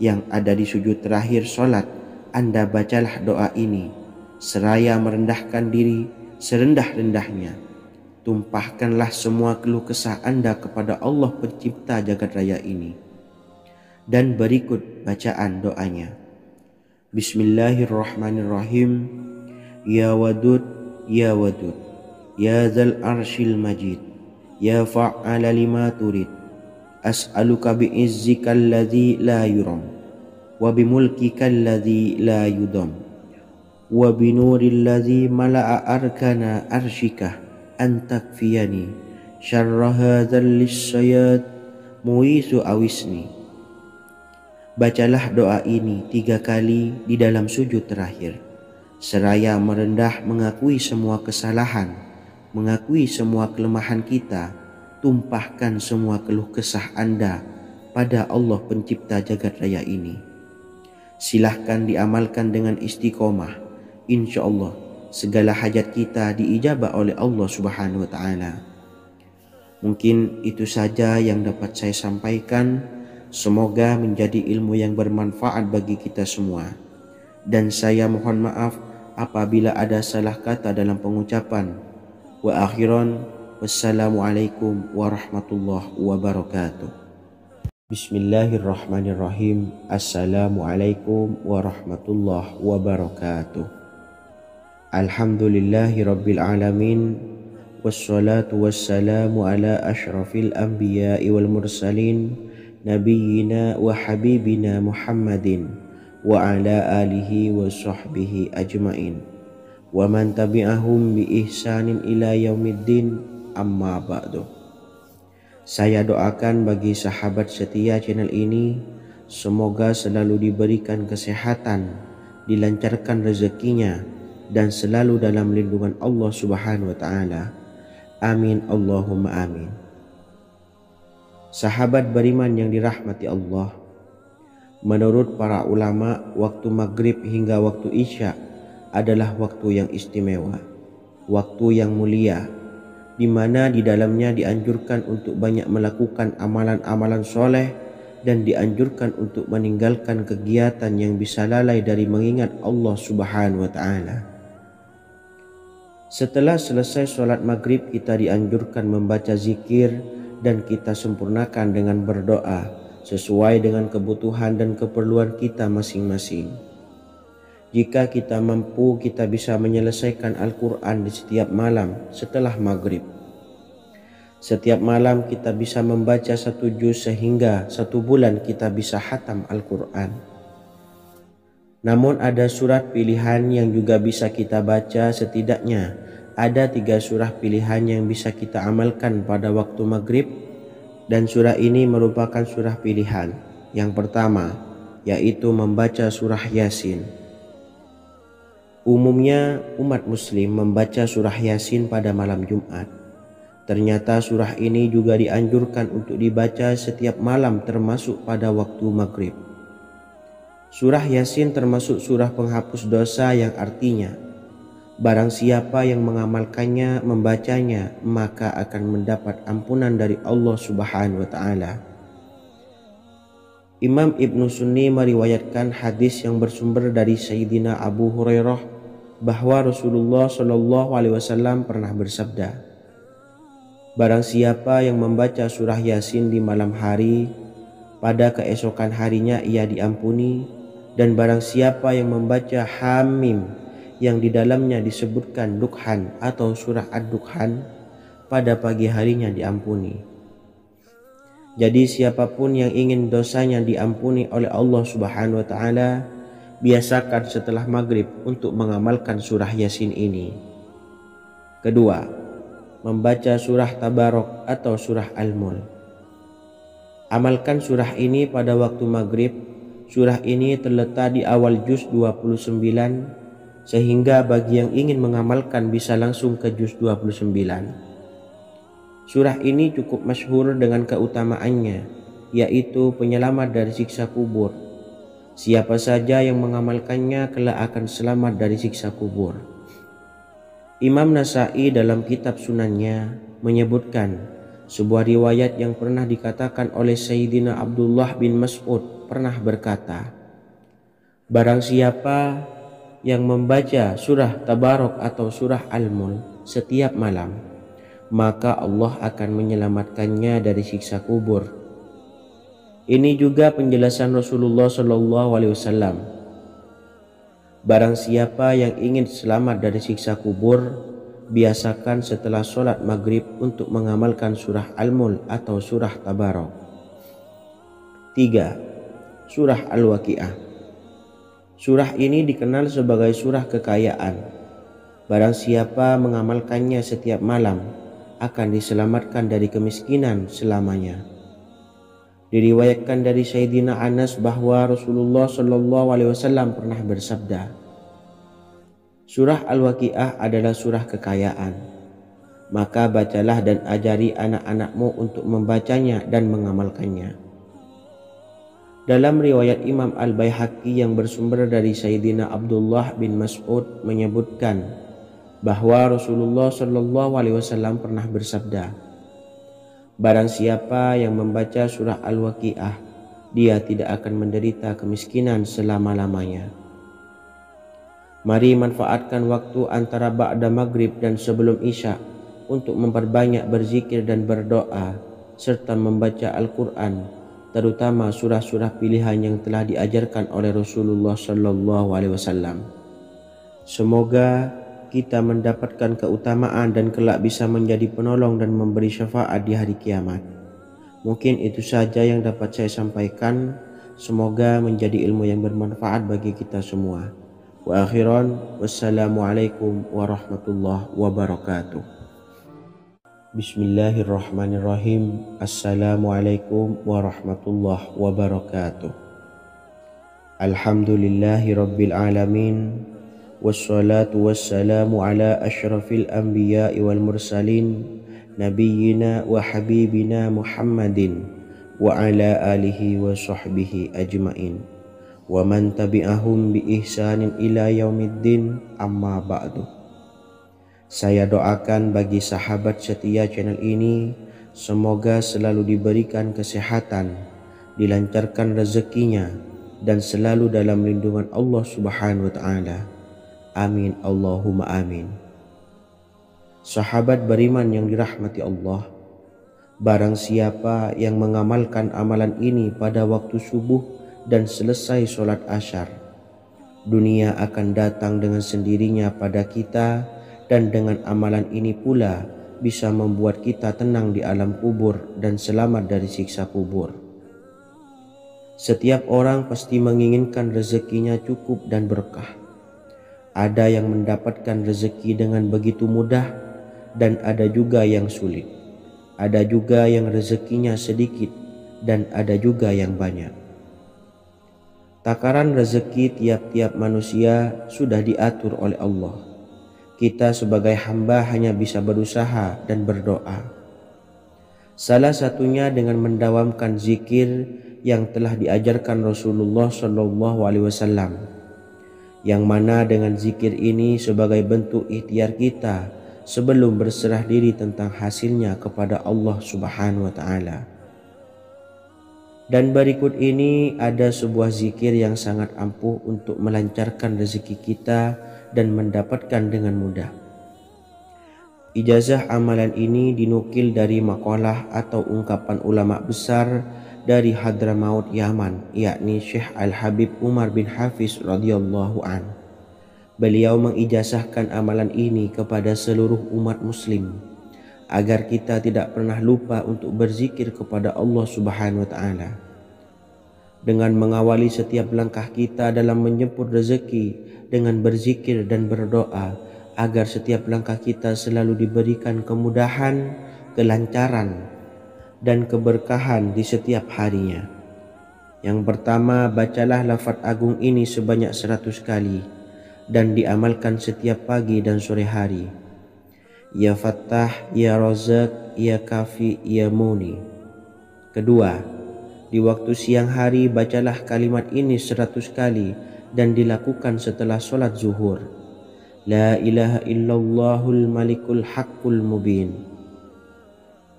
Yang ada di sujud terakhir sholat, Anda bacalah doa ini, seraya merendahkan diri serendah-rendahnya. Tumpahkanlah semua keluh kesah Anda kepada Allah pencipta jagat raya ini. Dan berikut bacaan doanya. Bismillahirrahmanirrahim. Ya Wadud, Ya Wadud, Ya Dzal Arsyil Majid, Ya Fa'ala lima turid, as'aluka bi'izzikal ladzi la yuram, wa bimulkikal ladzi la yudam, wa binuril ladzi mala'a arkana arsyikah, antakfiyani syarra hadzal lisyayat muisu awisni. Bacalah doa ini 3 kali di dalam sujud terakhir, seraya merendah mengakui semua kesalahan, mengakui semua kelemahan kita. Tumpahkan semua keluh kesah Anda pada Allah pencipta jagat raya ini. Silahkan diamalkan dengan istiqomah. Insya Allah segala hajat kita diijabah oleh Allah Subhanahu wa Ta'ala. Mungkin itu saja yang dapat saya sampaikan. Semoga menjadi ilmu yang bermanfaat bagi kita semua. Dan saya mohon maaf apabila ada salah kata dalam pengucapan. Wa akhiran, wassalamualaikum warahmatullahi wabarakatuh. Bismillahirrahmanirrahim. Assalamualaikum warahmatullahi wabarakatuh. Alhamdulillahi rabbil alamin, wassalatu wassalamu ala ashrafil anbiya'i wal mursalin, nabiyyina wa habibina Muhammadin wa ala alihi wa sahbihi ajmain, wa man tabi'ahum bi ihsanin ila yaumiddin, amma ba'du. Saya doakan bagi sahabat setia channel ini, semoga selalu diberikan kesehatan, dilancarkan rezekinya, dan selalu dalam lindungan Allah Subhanahu wa Ta'ala. Amin Allahumma amin. Sahabat beriman yang dirahmati Allah, menurut para ulama, waktu maghrib hingga waktu isya adalah waktu yang istimewa, waktu yang mulia, di mana di dalamnya dianjurkan untuk banyak melakukan amalan-amalan soleh dan dianjurkan untuk meninggalkan kegiatan yang bisa lalai dari mengingat Allah Subhanahu wa Ta'ala. Setelah selesai sholat maghrib, kita dianjurkan membaca zikir dan kita sempurnakan dengan berdoa sesuai dengan kebutuhan dan keperluan kita masing-masing. Jika kita mampu, kita bisa menyelesaikan Al-Quran di setiap malam setelah maghrib. Setiap malam kita bisa membaca 1 juz sehingga 1 bulan kita bisa khatam Al-Quran. Namun ada surat pilihan yang juga bisa kita baca. Setidaknya ada 3 surah pilihan yang bisa kita amalkan pada waktu maghrib. Dan surah ini merupakan surah pilihan. Yang pertama, yaitu membaca surah Yasin. Umumnya umat muslim membaca surah Yasin pada malam Jumat. Ternyata surah ini juga dianjurkan untuk dibaca setiap malam termasuk pada waktu maghrib. Surah Yasin termasuk surah penghapus dosa yang artinya barang siapa yang mengamalkannya, membacanya, maka akan mendapat ampunan dari Allah Subhanahu wa taala. Imam Ibnu Sunni meriwayatkan hadis yang bersumber dari Sayyidina Abu Hurairah bahwa Rasulullah Shallallahu alaihi wasallam pernah bersabda, barang siapa yang membaca surah Yasin di malam hari, pada keesokan harinya ia diampuni, dan barang siapa yang membaca Hamim yang di dalamnya disebutkan Dukhan atau surah Ad-Dukhan, pada pagi harinya diampuni. Jadi siapapun yang ingin dosanya diampuni oleh Allah Subhanahu wa taala, biasakan setelah maghrib untuk mengamalkan surah Yasin ini. Kedua, membaca surah Tabarok atau surah Al-Mulk. Amalkan surah ini pada waktu maghrib. Surah ini terletak di awal juz 29, sehingga bagi yang ingin mengamalkan bisa langsung ke juz 29. Surah ini cukup masyhur dengan keutamaannya, yaitu penyelamat dari siksa kubur. Siapa saja yang mengamalkannya kelak akan selamat dari siksa kubur. Imam Nasa'i dalam kitab Sunannya menyebutkan sebuah riwayat yang pernah dikatakan oleh Sayyidina Abdullah bin Mas'ud pernah berkata, barang siapa yang membaca surah Tabarok atau surah Al-Mulk setiap malam, maka Allah akan menyelamatkannya dari siksa kubur. Ini juga penjelasan Rasulullah Shallallahu alaihi wasallam. Barang siapa yang ingin selamat dari siksa kubur, biasakan setelah sholat maghrib untuk mengamalkan surah Al-Mulk atau surah Tabarok. 3. Surah Al-Waqiah. Surah ini dikenal sebagai surah kekayaan. Barang siapa mengamalkannya setiap malam, akan diselamatkan dari kemiskinan selamanya. Diriwayatkan dari Sayyidina Anas bahwa Rasulullah Shallallahu alaihi wasallam pernah bersabda, surah Al-Waqiah adalah surah kekayaan. Maka bacalah dan ajari anak-anakmu untuk membacanya dan mengamalkannya. Dalam riwayat Imam Al-Baihaqi yang bersumber dari Sayyidina Abdullah bin Mas'ud menyebutkan bahwa Rasulullah Shallallahu alaihi wasallam pernah bersabda, barang siapa yang membaca surah Al-Waqiah, dia tidak akan menderita kemiskinan selama-lamanya. Mari manfaatkan waktu antara ba'da maghrib dan sebelum isya untuk memperbanyak berzikir dan berdoa serta membaca Al-Quran, terutama surah-surah pilihan yang telah diajarkan oleh Rasulullah Shallallahu alaihi wasallam. Semoga kita mendapatkan keutamaan dan kelak bisa menjadi penolong dan memberi syafaat di hari kiamat. Mungkin itu saja yang dapat saya sampaikan. Semoga menjadi ilmu yang bermanfaat bagi kita semua. Wa akhiran, wassalamualaikum warahmatullahi wabarakatuh. Bismillahirrahmanirrahim. Assalamualaikum warahmatullahi wabarakatuh. Alhamdulillahi rabbil alamin. Wassalatu wassalamu ala ashrafil anbiya'i wal mursalin, nabiyyina wa habibina Muhammadin wa ala alihi wa sahbihi ajmain, wa man tabi'ahum bi ihsanin ila yaumiddin, amma ba'du. Saya doakan bagi sahabat setia channel ini, semoga selalu diberikan kesehatan, dilancarkan rezekinya, dan selalu dalam lindungan Allah Subhanahu wa taala. Amin Allahumma amin. Sahabat beriman yang dirahmati Allah, barang siapa yang mengamalkan amalan ini pada waktu subuh dan selesai sholat asyar, dunia akan datang dengan sendirinya pada kita, dan dengan amalan ini pula bisa membuat kita tenang di alam kubur dan selamat dari siksa kubur. Setiap orang pasti menginginkan rezekinya cukup dan berkah. Ada yang mendapatkan rezeki dengan begitu mudah dan ada juga yang sulit. Ada juga yang rezekinya sedikit dan ada juga yang banyak. Takaran rezeki tiap-tiap manusia sudah diatur oleh Allah. Kita sebagai hamba hanya bisa berusaha dan berdoa. Salah satunya dengan mendawamkan zikir yang telah diajarkan Rasulullah SAW, yang mana dengan zikir ini sebagai bentuk ikhtiar kita sebelum berserah diri tentang hasilnya kepada Allah Subhanahu wa Ta'ala. Dan berikut ini ada sebuah zikir yang sangat ampuh untuk melancarkan rezeki kita dan mendapatkan dengan mudah. Ijazah amalan ini dinukil dari makalah atau ungkapan ulama besar dari Hadramaut Yaman, yakni Syekh Al-Habib Umar bin Hafiz radhiyallahu an. Beliau mengijazahkan amalan ini kepada seluruh umat muslim agar kita tidak pernah lupa untuk berzikir kepada Allah Subhanahu wa Ta'ala. Dengan mengawali setiap langkah kita dalam menjemput rezeki dengan berzikir dan berdoa agar setiap langkah kita selalu diberikan kemudahan, kelancaran, dan keberkahan di setiap harinya. Yang pertama, bacalah lafaz agung ini sebanyak 100 kali dan diamalkan setiap pagi dan sore hari. Ya Fattah, Ya Razak, Ya Kafi, Ya Muni. Kedua, di waktu siang hari bacalah kalimat ini 100 kali dan dilakukan setelah sholat zuhur. La ilaha illallahul malikul haqqul mubin.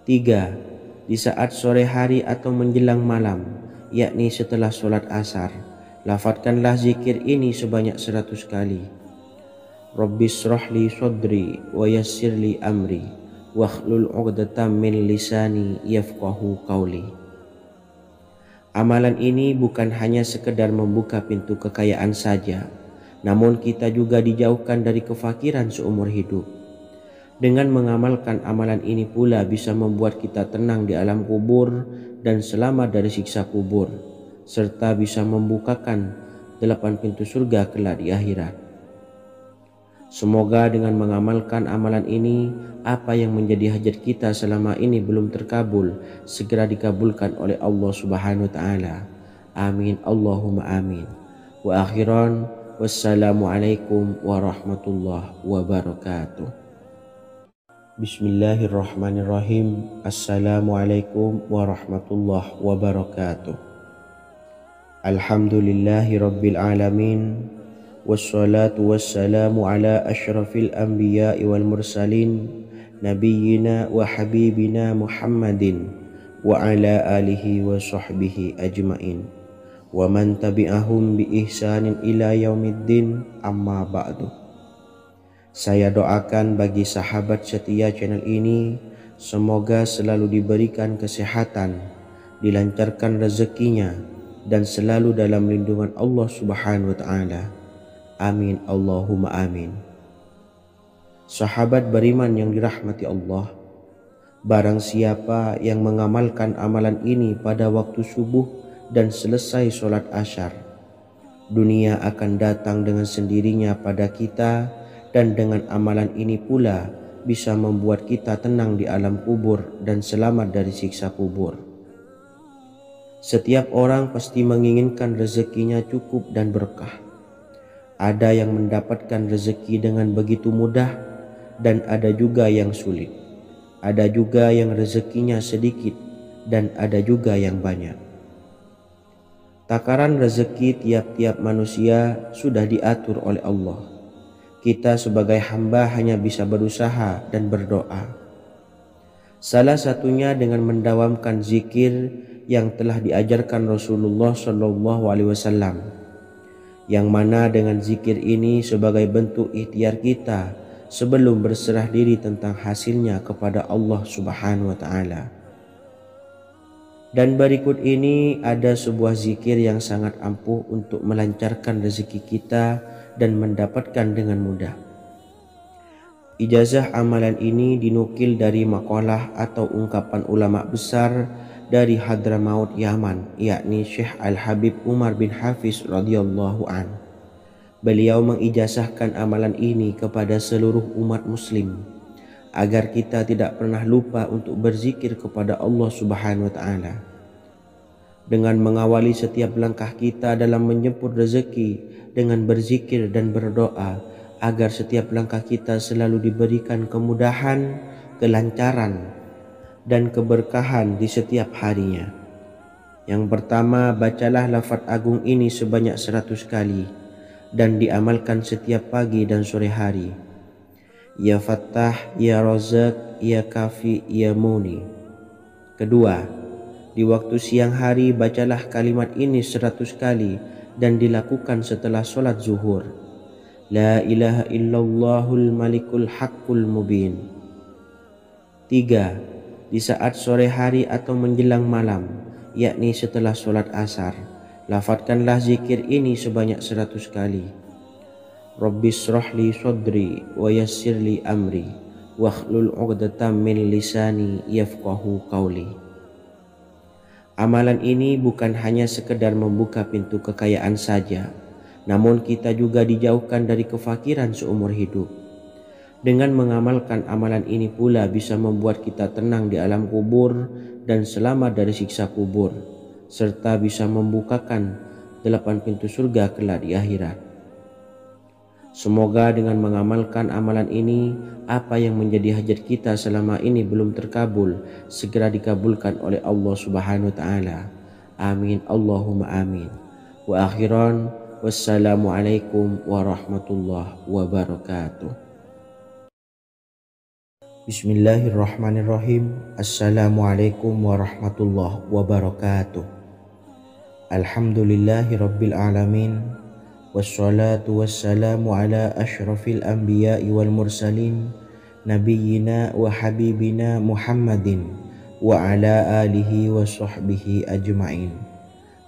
3. Di saat sore hari atau menjelang malam, yakni setelah sholat asar, lafadzkanlah zikir ini sebanyak 100 kali. Rabbishrahli sadri wa yassirli amri wakhlul 'uqdatam min lisani yafqahu qawli. Amalan ini bukan hanya sekedar membuka pintu kekayaan saja, namun kita juga dijauhkan dari kefakiran seumur hidup. Dengan mengamalkan amalan ini pula bisa membuat kita tenang di alam kubur dan selamat dari siksa kubur, serta bisa membukakan 8 pintu surga kelak di akhirat. Semoga dengan mengamalkan amalan ini, apa yang menjadi hajat kita selama ini belum terkabul, segera dikabulkan oleh Allah Subhanahu wa Ta'ala. Amin Allahumma amin. Wa akhiran, wassalamualaikum warahmatullahi wabarakatuh. Bismillahirrahmanirrahim. Assalamualaikum warahmatullahi wabarakatuh. Alhamdulillahi rabbil alamin. Wassalatu wassalamu ala ashrafil anbiya'i wal mursalin nabiyyina wa habibina Muhammadin wa ala alihi wa sahbihi ajmain wa man tabi'ahum bi ihsanin ila yaumiddin, amma ba'du. Saya doakan bagi sahabat setia channel ini, semoga selalu diberikan kesehatan, dilancarkan rezekinya, dan selalu dalam lindungan Allah Subhanahu wa Ta'ala. Amin Allahumma amin. Sahabat beriman yang dirahmati Allah, barang siapa yang mengamalkan amalan ini pada waktu subuh dan selesai sholat asyar, dunia akan datang dengan sendirinya pada kita, dan dengan amalan ini pula bisa membuat kita tenang di alam kubur dan selamat dari siksa kubur. Setiap orang pasti menginginkan rezekinya cukup dan berkah. Ada yang mendapatkan rezeki dengan begitu mudah dan ada juga yang sulit. Ada juga yang rezekinya sedikit dan ada juga yang banyak. Takaran rezeki tiap-tiap manusia sudah diatur oleh Allah. Kita sebagai hamba hanya bisa berusaha dan berdoa. Salah satunya dengan mendawamkan zikir yang telah diajarkan Rasulullah SAW, yang mana dengan zikir ini sebagai bentuk ikhtiar kita sebelum berserah diri tentang hasilnya kepada Allah Subhanahu wa Ta'ala. Dan berikut ini ada sebuah zikir yang sangat ampuh untuk melancarkan rezeki kita dan mendapatkan dengan mudah. Ijazah amalan ini dinukil dari makalah atau ungkapan ulama besar dari Hadramaut Yaman, yakni Syekh Al-Habib Umar bin Hafiz radhiyallahu an. Beliau mengijazahkan amalan ini kepada seluruh umat muslim agar kita tidak pernah lupa untuk berzikir kepada Allah Subhanahu wa taala. Dengan mengawali setiap langkah kita dalam menjemput rezeki dengan berzikir dan berdoa agar setiap langkah kita selalu diberikan kemudahan, kelancaran, dan keberkahan di setiap harinya. Yang pertama, bacalah lafaz agung ini sebanyak 100 kali dan diamalkan setiap pagi dan sore hari. Ya Fattah, Ya Razak, Ya Kafi, Ya Muni. Kedua, di waktu siang hari bacalah kalimat ini 100 kali dan dilakukan setelah sholat zuhur. La ilaha illallahul malikul haqqul mubin. Tiga, di saat sore hari atau menjelang malam, yakni setelah sholat asar, lafadzkanlah zikir ini sebanyak 100 kali. Rabbishrahli sodri wa yassirli amri wakhlul 'uqdatam min lisani yafqahu qawli. Amalan ini bukan hanya sekedar membuka pintu kekayaan saja, namun kita juga dijauhkan dari kefakiran seumur hidup. Dengan mengamalkan amalan ini pula bisa membuat kita tenang di alam kubur dan selamat dari siksa kubur, serta bisa membukakan 8 pintu surga kelak di akhirat. Semoga dengan mengamalkan amalan ini, apa yang menjadi hajat kita selama ini belum terkabul, segera dikabulkan oleh Allah Subhanahu wa taala. Amin Allahumma amin. Wa akhiran, wassalamualaikum warahmatullahi wabarakatuh. Bismillahirrahmanirrahim. Assalamualaikum warahmatullahi wabarakatuh. Alhamdulillahi rabbil alamin. Wassalatu wassalamu ala ashrafil anbiya'i wal mursalin nabiyyina wa habibina Muhammadin wa ala alihi wa sahbihi ajma'in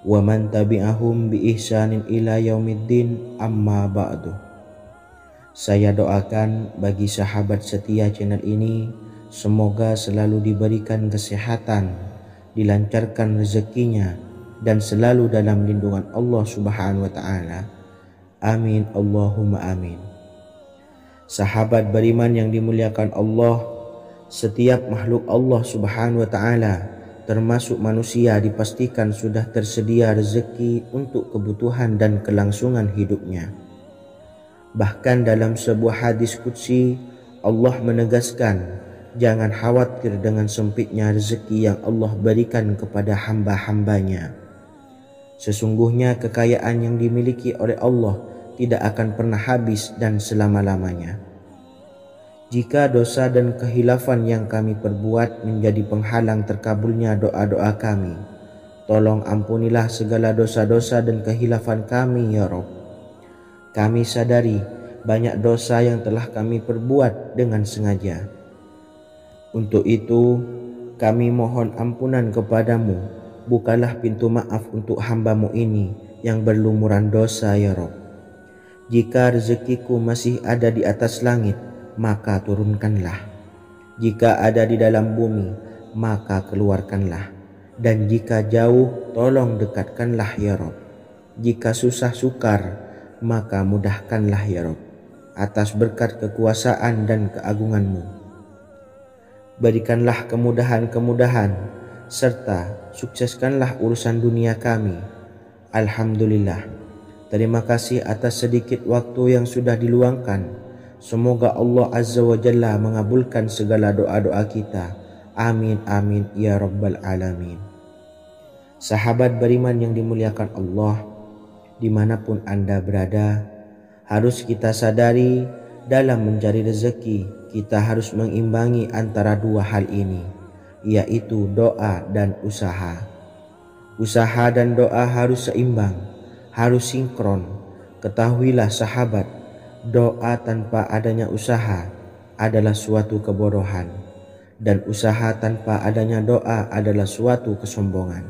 wa man tabi'ahum bi ihsanin ila yaumiddin, amma ba'du. Saya doakan bagi sahabat setia channel ini, semoga selalu diberikan kesehatan, dilancarkan rezekinya, dan selalu dalam lindungan Allah Subhanahu wa ta'ala. Amin Allahumma amin. Sahabat beriman yang dimuliakan Allah, setiap makhluk Allah Subhanahu wa taala termasuk manusia dipastikan sudah tersedia rezeki untuk kebutuhan dan kelangsungan hidupnya. Bahkan dalam sebuah hadis qudsi, Allah menegaskan, jangan khawatir dengan sempitnya rezeki yang Allah berikan kepada hamba-hambanya. Sesungguhnya kekayaan yang dimiliki oleh Allah tidak akan pernah habis dan selama-lamanya. Jika dosa dan kehilafan yang kami perbuat menjadi penghalang terkabulnya doa-doa kami, tolong ampunilah segala dosa-dosa dan kehilafan kami ya Rabb. Kami sadari banyak dosa yang telah kami perbuat dengan sengaja. Untuk itu kami mohon ampunan kepadamu. Bukalah pintu maaf untuk hamba-Mu ini yang berlumuran dosa ya Rabb. Jika rezekiku masih ada di atas langit, maka turunkanlah. Jika ada di dalam bumi, maka keluarkanlah. Dan jika jauh, tolong dekatkanlah ya Rabb. Jika susah sukar, maka mudahkanlah ya Rabb, atas berkat kekuasaan dan keagungan-Mu. Berikanlah kemudahan-kemudahan serta sukseskanlah urusan dunia kami. Alhamdulillah. Terima kasih atas sedikit waktu yang sudah diluangkan. Semoga Allah Azza wa Jalla mengabulkan segala doa-doa kita. Amin amin ya rabbal alamin. Sahabat beriman yang dimuliakan Allah, dimanapun Anda berada, harus kita sadari dalam mencari rezeki kita harus mengimbangi antara dua hal ini, yaitu doa dan usaha. Usaha dan doa harus seimbang, harus sinkron. Ketahuilah sahabat, doa tanpa adanya usaha adalah suatu kebodohan, dan usaha tanpa adanya doa adalah suatu kesombongan.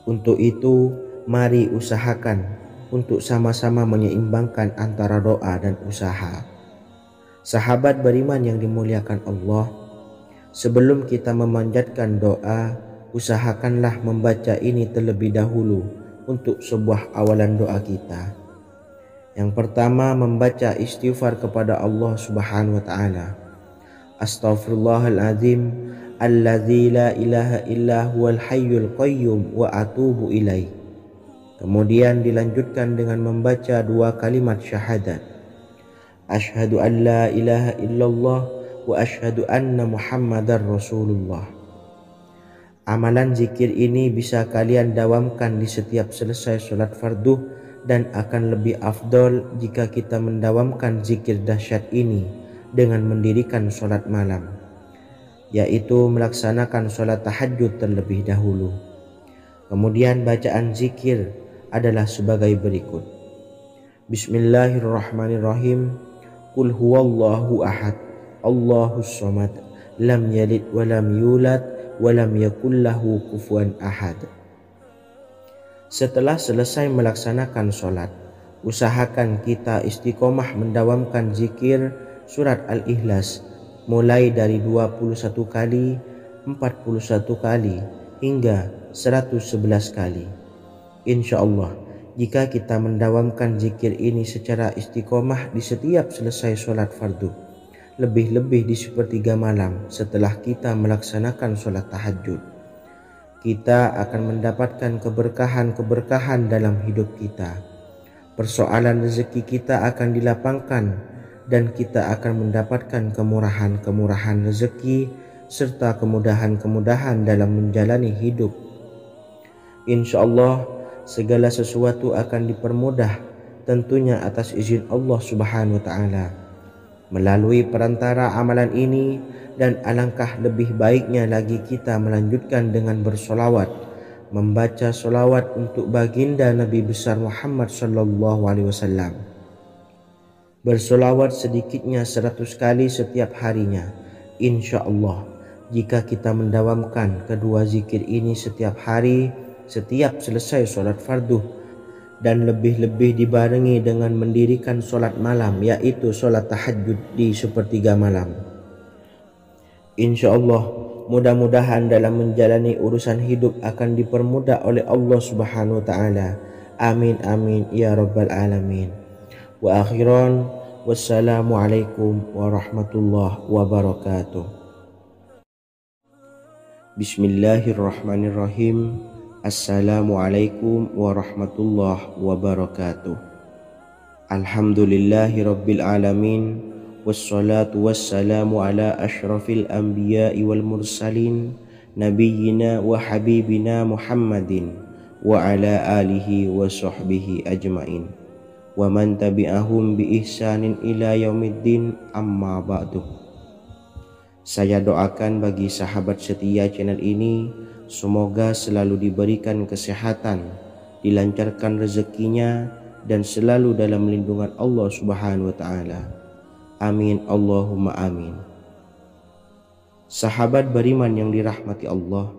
Untuk itu, mari usahakan untuk sama-sama menyeimbangkan antara doa dan usaha. Sahabat beriman yang dimuliakan Allah, sebelum kita memanjatkan doa, usahakanlah membaca ini terlebih dahulu untuk sebuah awalan doa kita. Yang pertama, membaca istighfar kepada Allah Subhanahu wa taala. Astaghfirullahaladzim alladzi la ilaha illa huwal hayyul qayyum wa atubu ilaih. Kemudian dilanjutkan dengan membaca 2 kalimat syahadat. Asyhadu an la ilaha illallah wa asyhadu anna Muhammadar Rasulullah. Amalan zikir ini bisa kalian dawamkan di setiap selesai sholat fardu dan akan lebih afdol jika kita mendawamkan zikir dahsyat ini dengan mendirikan sholat malam, yaitu melaksanakan sholat tahajud terlebih dahulu. Kemudian bacaan zikir adalah sebagai berikut. Bismillahirrahmanirrahim. Qul huwallahu ahad, Allahus samad, lam yalid wa lam yulad wa lam yakul lahu kufuwan ahad. Setelah selesai melaksanakan sholat, usahakan kita istiqomah mendawamkan zikir surat Al-Ikhlas mulai dari 21 kali, 41 kali, hingga 111 kali. Insya Allah, jika kita mendawamkan zikir ini secara istiqomah di setiap selesai sholat fardu, lebih-lebih di sepertiga malam setelah kita melaksanakan sholat tahajud, kita akan mendapatkan keberkahan-keberkahan dalam hidup kita. Persoalan rezeki kita akan dilapangkan dan kita akan mendapatkan kemurahan-kemurahan rezeki serta kemudahan-kemudahan dalam menjalani hidup. Insya Allah segala sesuatu akan dipermudah, tentunya atas izin Allah Subhanahu wa Ta'ala. Melalui perantara amalan ini, dan alangkah lebih baiknya lagi kita melanjutkan dengan bersolawat, membaca solawat untuk baginda Nabi besar Muhammad sallallahu alaihi wasallam. Bersolawat sedikitnya 100 kali setiap harinya. Insya Allah, jika kita mendawamkan kedua zikir ini setiap hari, setiap selesai sholat fardu, dan lebih-lebih dibarengi dengan mendirikan sholat malam, yaitu sholat tahajud di sepertiga malam, insya Allah mudah-mudahan dalam menjalani urusan hidup akan dipermudah oleh Allah Subhanahu wa Ta'ala. Amin amin ya rabbal alamin. Wa akhiran, wassalamualaikum warahmatullahi wabarakatuh. Bismillahirrahmanirrahim. Assalamualaikum warahmatullahi wabarakatuh. Alhamdulillahi rabbil alamin, wassalatu wassalamu ala ashrafil anbiya'i wal mursalin, nabiyyina wa habibina Muhammadin wa ala alihi wa sahbihi ajmain, wa man tabi'ahum bi ihsanin ila yaumiddin, amma ba'du. Saya doakan bagi sahabat setia channel ini, semoga selalu diberikan kesehatan, dilancarkan rezekinya, dan selalu dalam lindungan Allah Subhanahu wa Ta'ala. Amin Allahumma amin. Sahabat beriman yang dirahmati Allah,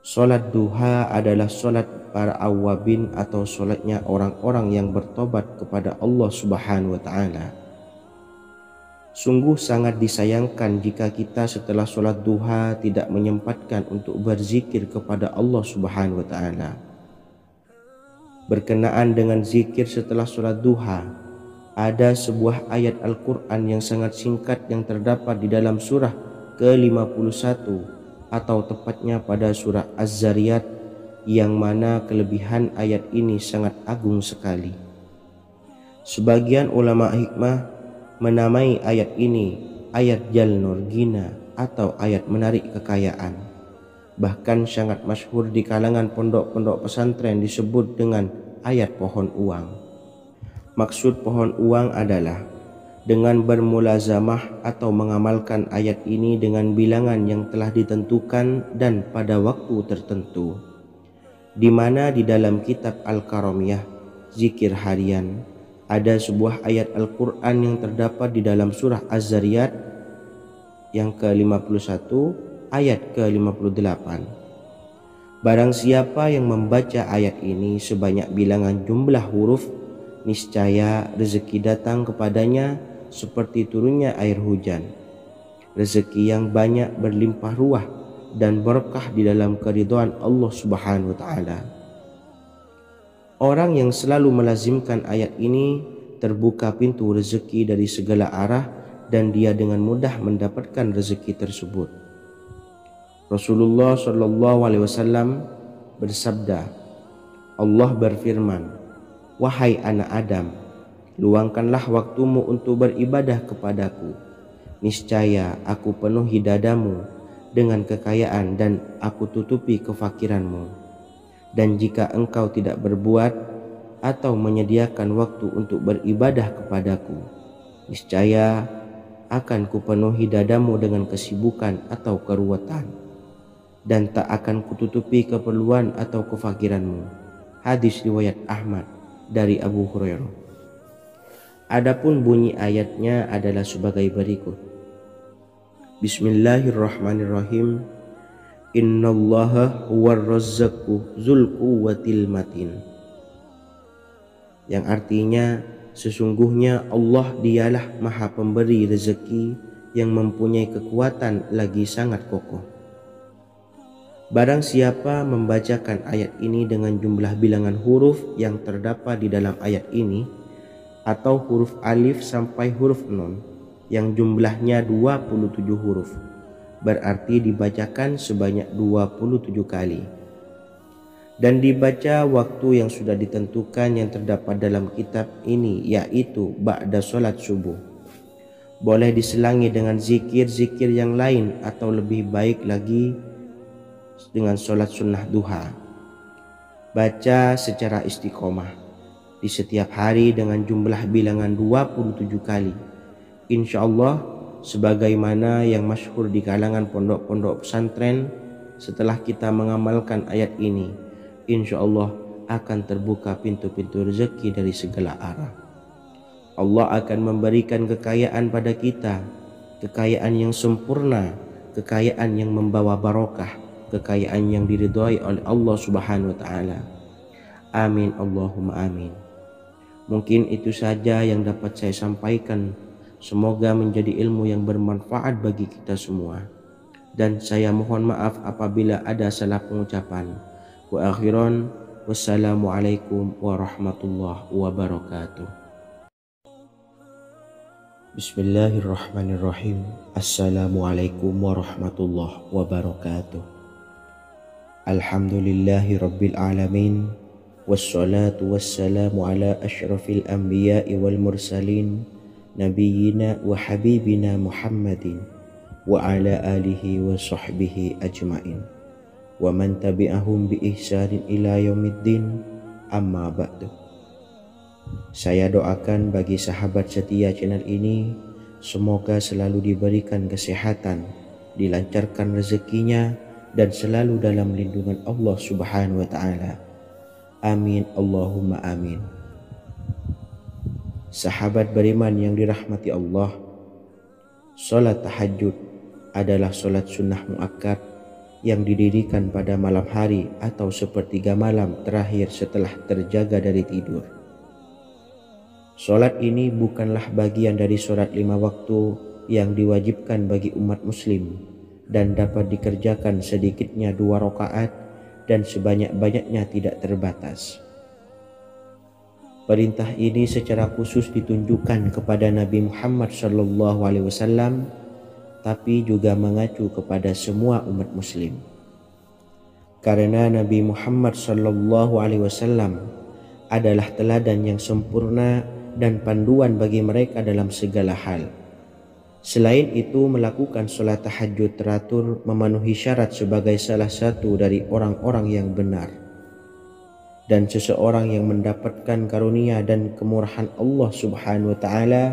sholat duha adalah sholat para awabin atau sholatnya orang-orang yang bertobat kepada Allah Subhanahu wa Ta'ala. Sungguh sangat disayangkan jika kita setelah sholat duha tidak menyempatkan untuk berzikir kepada Allah Subhanahu wa Ta'ala. Berkenaan dengan zikir setelah sholat duha, ada sebuah ayat Al-Quran yang sangat singkat yang terdapat di dalam surah ke-51 atau tepatnya pada surah Az-Zariyat, yang mana kelebihan ayat ini sangat agung sekali. Sebagian ulama hikmah menamai ayat ini ayat Jalnur Gina atau ayat menarik kekayaan. Bahkan sangat masyhur di kalangan pondok-pondok pesantren disebut dengan ayat pohon uang. Maksud pohon uang adalah dengan bermulazamah atau mengamalkan ayat ini dengan bilangan yang telah ditentukan dan pada waktu tertentu, di mana di dalam kitab Al-Karamiyah zikir harian ada sebuah ayat Al-Quran yang terdapat di dalam surah Az-Zariyat yang ke-51 ayat ke-58. Barang siapa yang membaca ayat ini sebanyak bilangan jumlah huruf, niscaya rezeki datang kepadanya seperti turunnya air hujan, rezeki yang banyak berlimpah ruah dan berkah di dalam keridhaan Allah Subhanahu wa Ta'ala. Orang yang selalu melazimkan ayat ini terbuka pintu rezeki dari segala arah dan dia dengan mudah mendapatkan rezeki tersebut. Rasulullah Shallallahu Alaihi Wasallam bersabda, Allah berfirman, wahai anak Adam, luangkanlah waktumu untuk beribadah kepadaku. Niscaya aku penuhi dadamu dengan kekayaan dan aku tutupi kefakiranmu. Dan jika engkau tidak berbuat atau menyediakan waktu untuk beribadah kepadaku, niscaya akan kupenuhi dadamu dengan kesibukan atau keruwetan, dan tak akan kututupi keperluan atau kefakiranmu. Hadis riwayat Ahmad dari Abu Hurairah. Adapun bunyi ayatnya adalah sebagai berikut. Bismillahirrahmanirrahim. Innallaha huwar razzaqu dzul quwwatil matin. Yang artinya, sesungguhnya Allah dialah Maha Pemberi rezeki yang mempunyai kekuatan lagi sangat kokoh. Barang siapa membacakan ayat ini dengan jumlah bilangan huruf yang terdapat di dalam ayat ini, atau huruf alif sampai huruf nun yang jumlahnya 27 huruf, berarti dibacakan sebanyak 27 kali. Dan dibaca waktu yang sudah ditentukan yang terdapat dalam kitab ini, yaitu ba'da sholat subuh. Boleh diselangi dengan zikir-zikir yang lain atau lebih baik lagi dengan sholat sunnah duha. Baca secara istiqomah di setiap hari dengan jumlah bilangan 27 kali. Insya Allah, sebagaimana yang masyhur di kalangan pondok-pondok pesantren, setelah kita mengamalkan ayat ini, insya Allah akan terbuka pintu-pintu rezeki dari segala arah. Allah akan memberikan kekayaan pada kita, kekayaan yang sempurna, kekayaan yang membawa barokah, kekayaan yang diridhai oleh Allah Subhanahu wa taala. Amin Allahumma amin. Mungkin itu saja yang dapat saya sampaikan. Semoga menjadi ilmu yang bermanfaat bagi kita semua. Dan saya mohon maaf apabila ada salah pengucapan. Wa akhiran, wassalamualaikum warahmatullahi wabarakatuh. Bismillahirrahmanirrahim. Assalamualaikum warahmatullahi wabarakatuh. Alhamdulillahi rabbil alamin. Wassalatu wassalamu ala ashrafil anbiya'i wal mursalin, nabiyyina wa habibina Muhammadin wa ala alihi wa sahbihi ajmain wa man tabi'ahum bi ihsanin ila yaumiddin, amma ba'du. Saya doakan bagi sahabat setia channel ini, semoga selalu diberikan kesehatan, dilancarkan rezekinya, dan selalu dalam lindungan Allah Subhanahu wa ta'ala. Amin Allahumma amin. Sahabat beriman yang dirahmati Allah, salat tahajud adalah salat sunnah muakkad yang didirikan pada malam hari atau sepertiga malam terakhir setelah terjaga dari tidur. Salat ini bukanlah bagian dari salat 5 waktu yang diwajibkan bagi umat muslim dan dapat dikerjakan sedikitnya 2 rakaat dan sebanyak-banyaknya tidak terbatas. Perintah ini secara khusus ditunjukkan kepada Nabi Muhammad SAW, tapi juga mengacu kepada semua umat muslim. Karena Nabi Muhammad SAW adalah teladan yang sempurna dan panduan bagi mereka dalam segala hal. Selain itu, melakukan sholat tahajud teratur memenuhi syarat sebagai salah satu dari orang-orang yang benar. Dan seseorang yang mendapatkan karunia dan kemurahan Allah Subhanahu wa ta'ala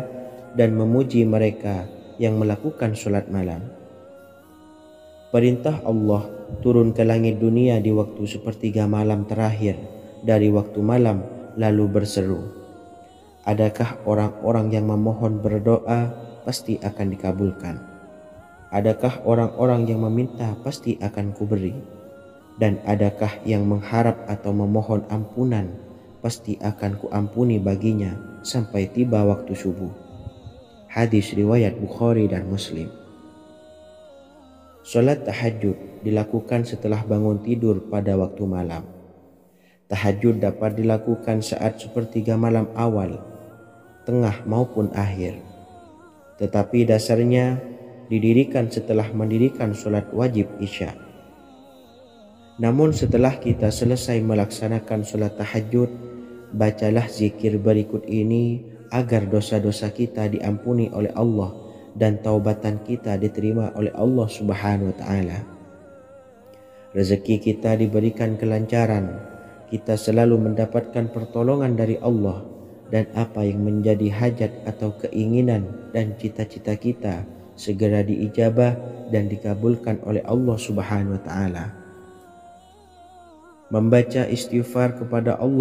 dan memuji mereka yang melakukan sholat malam. Perintah Allah turun ke langit dunia di waktu sepertiga malam terakhir dari waktu malam, lalu berseru, adakah orang-orang yang memohon berdoa pasti akan dikabulkan? Adakah orang-orang yang meminta pasti akan kuberi? Dan adakah yang mengharap atau memohon ampunan pasti akan kuampuni baginya sampai tiba waktu subuh? Hadis riwayat Bukhari dan Muslim. Salat tahajud dilakukan setelah bangun tidur pada waktu malam. Tahajud dapat dilakukan saat sepertiga malam awal, tengah maupun akhir. tetapi dasarnya didirikan setelah mendirikan sholat wajib Isya. Namun setelah kita selesai melaksanakan sholat tahajud, bacalah zikir berikut ini agar dosa-dosa kita diampuni oleh Allah dan taubatan kita diterima oleh Allah Subhanahu wa taala. Rezeki kita diberikan kelancaran, kita selalu mendapatkan pertolongan dari Allah, dan apa yang menjadi hajat atau keinginan dan cita-cita kita segera diijabah dan dikabulkan oleh Allah Subhanahu wa taala. Membaca istighfar kepada Allah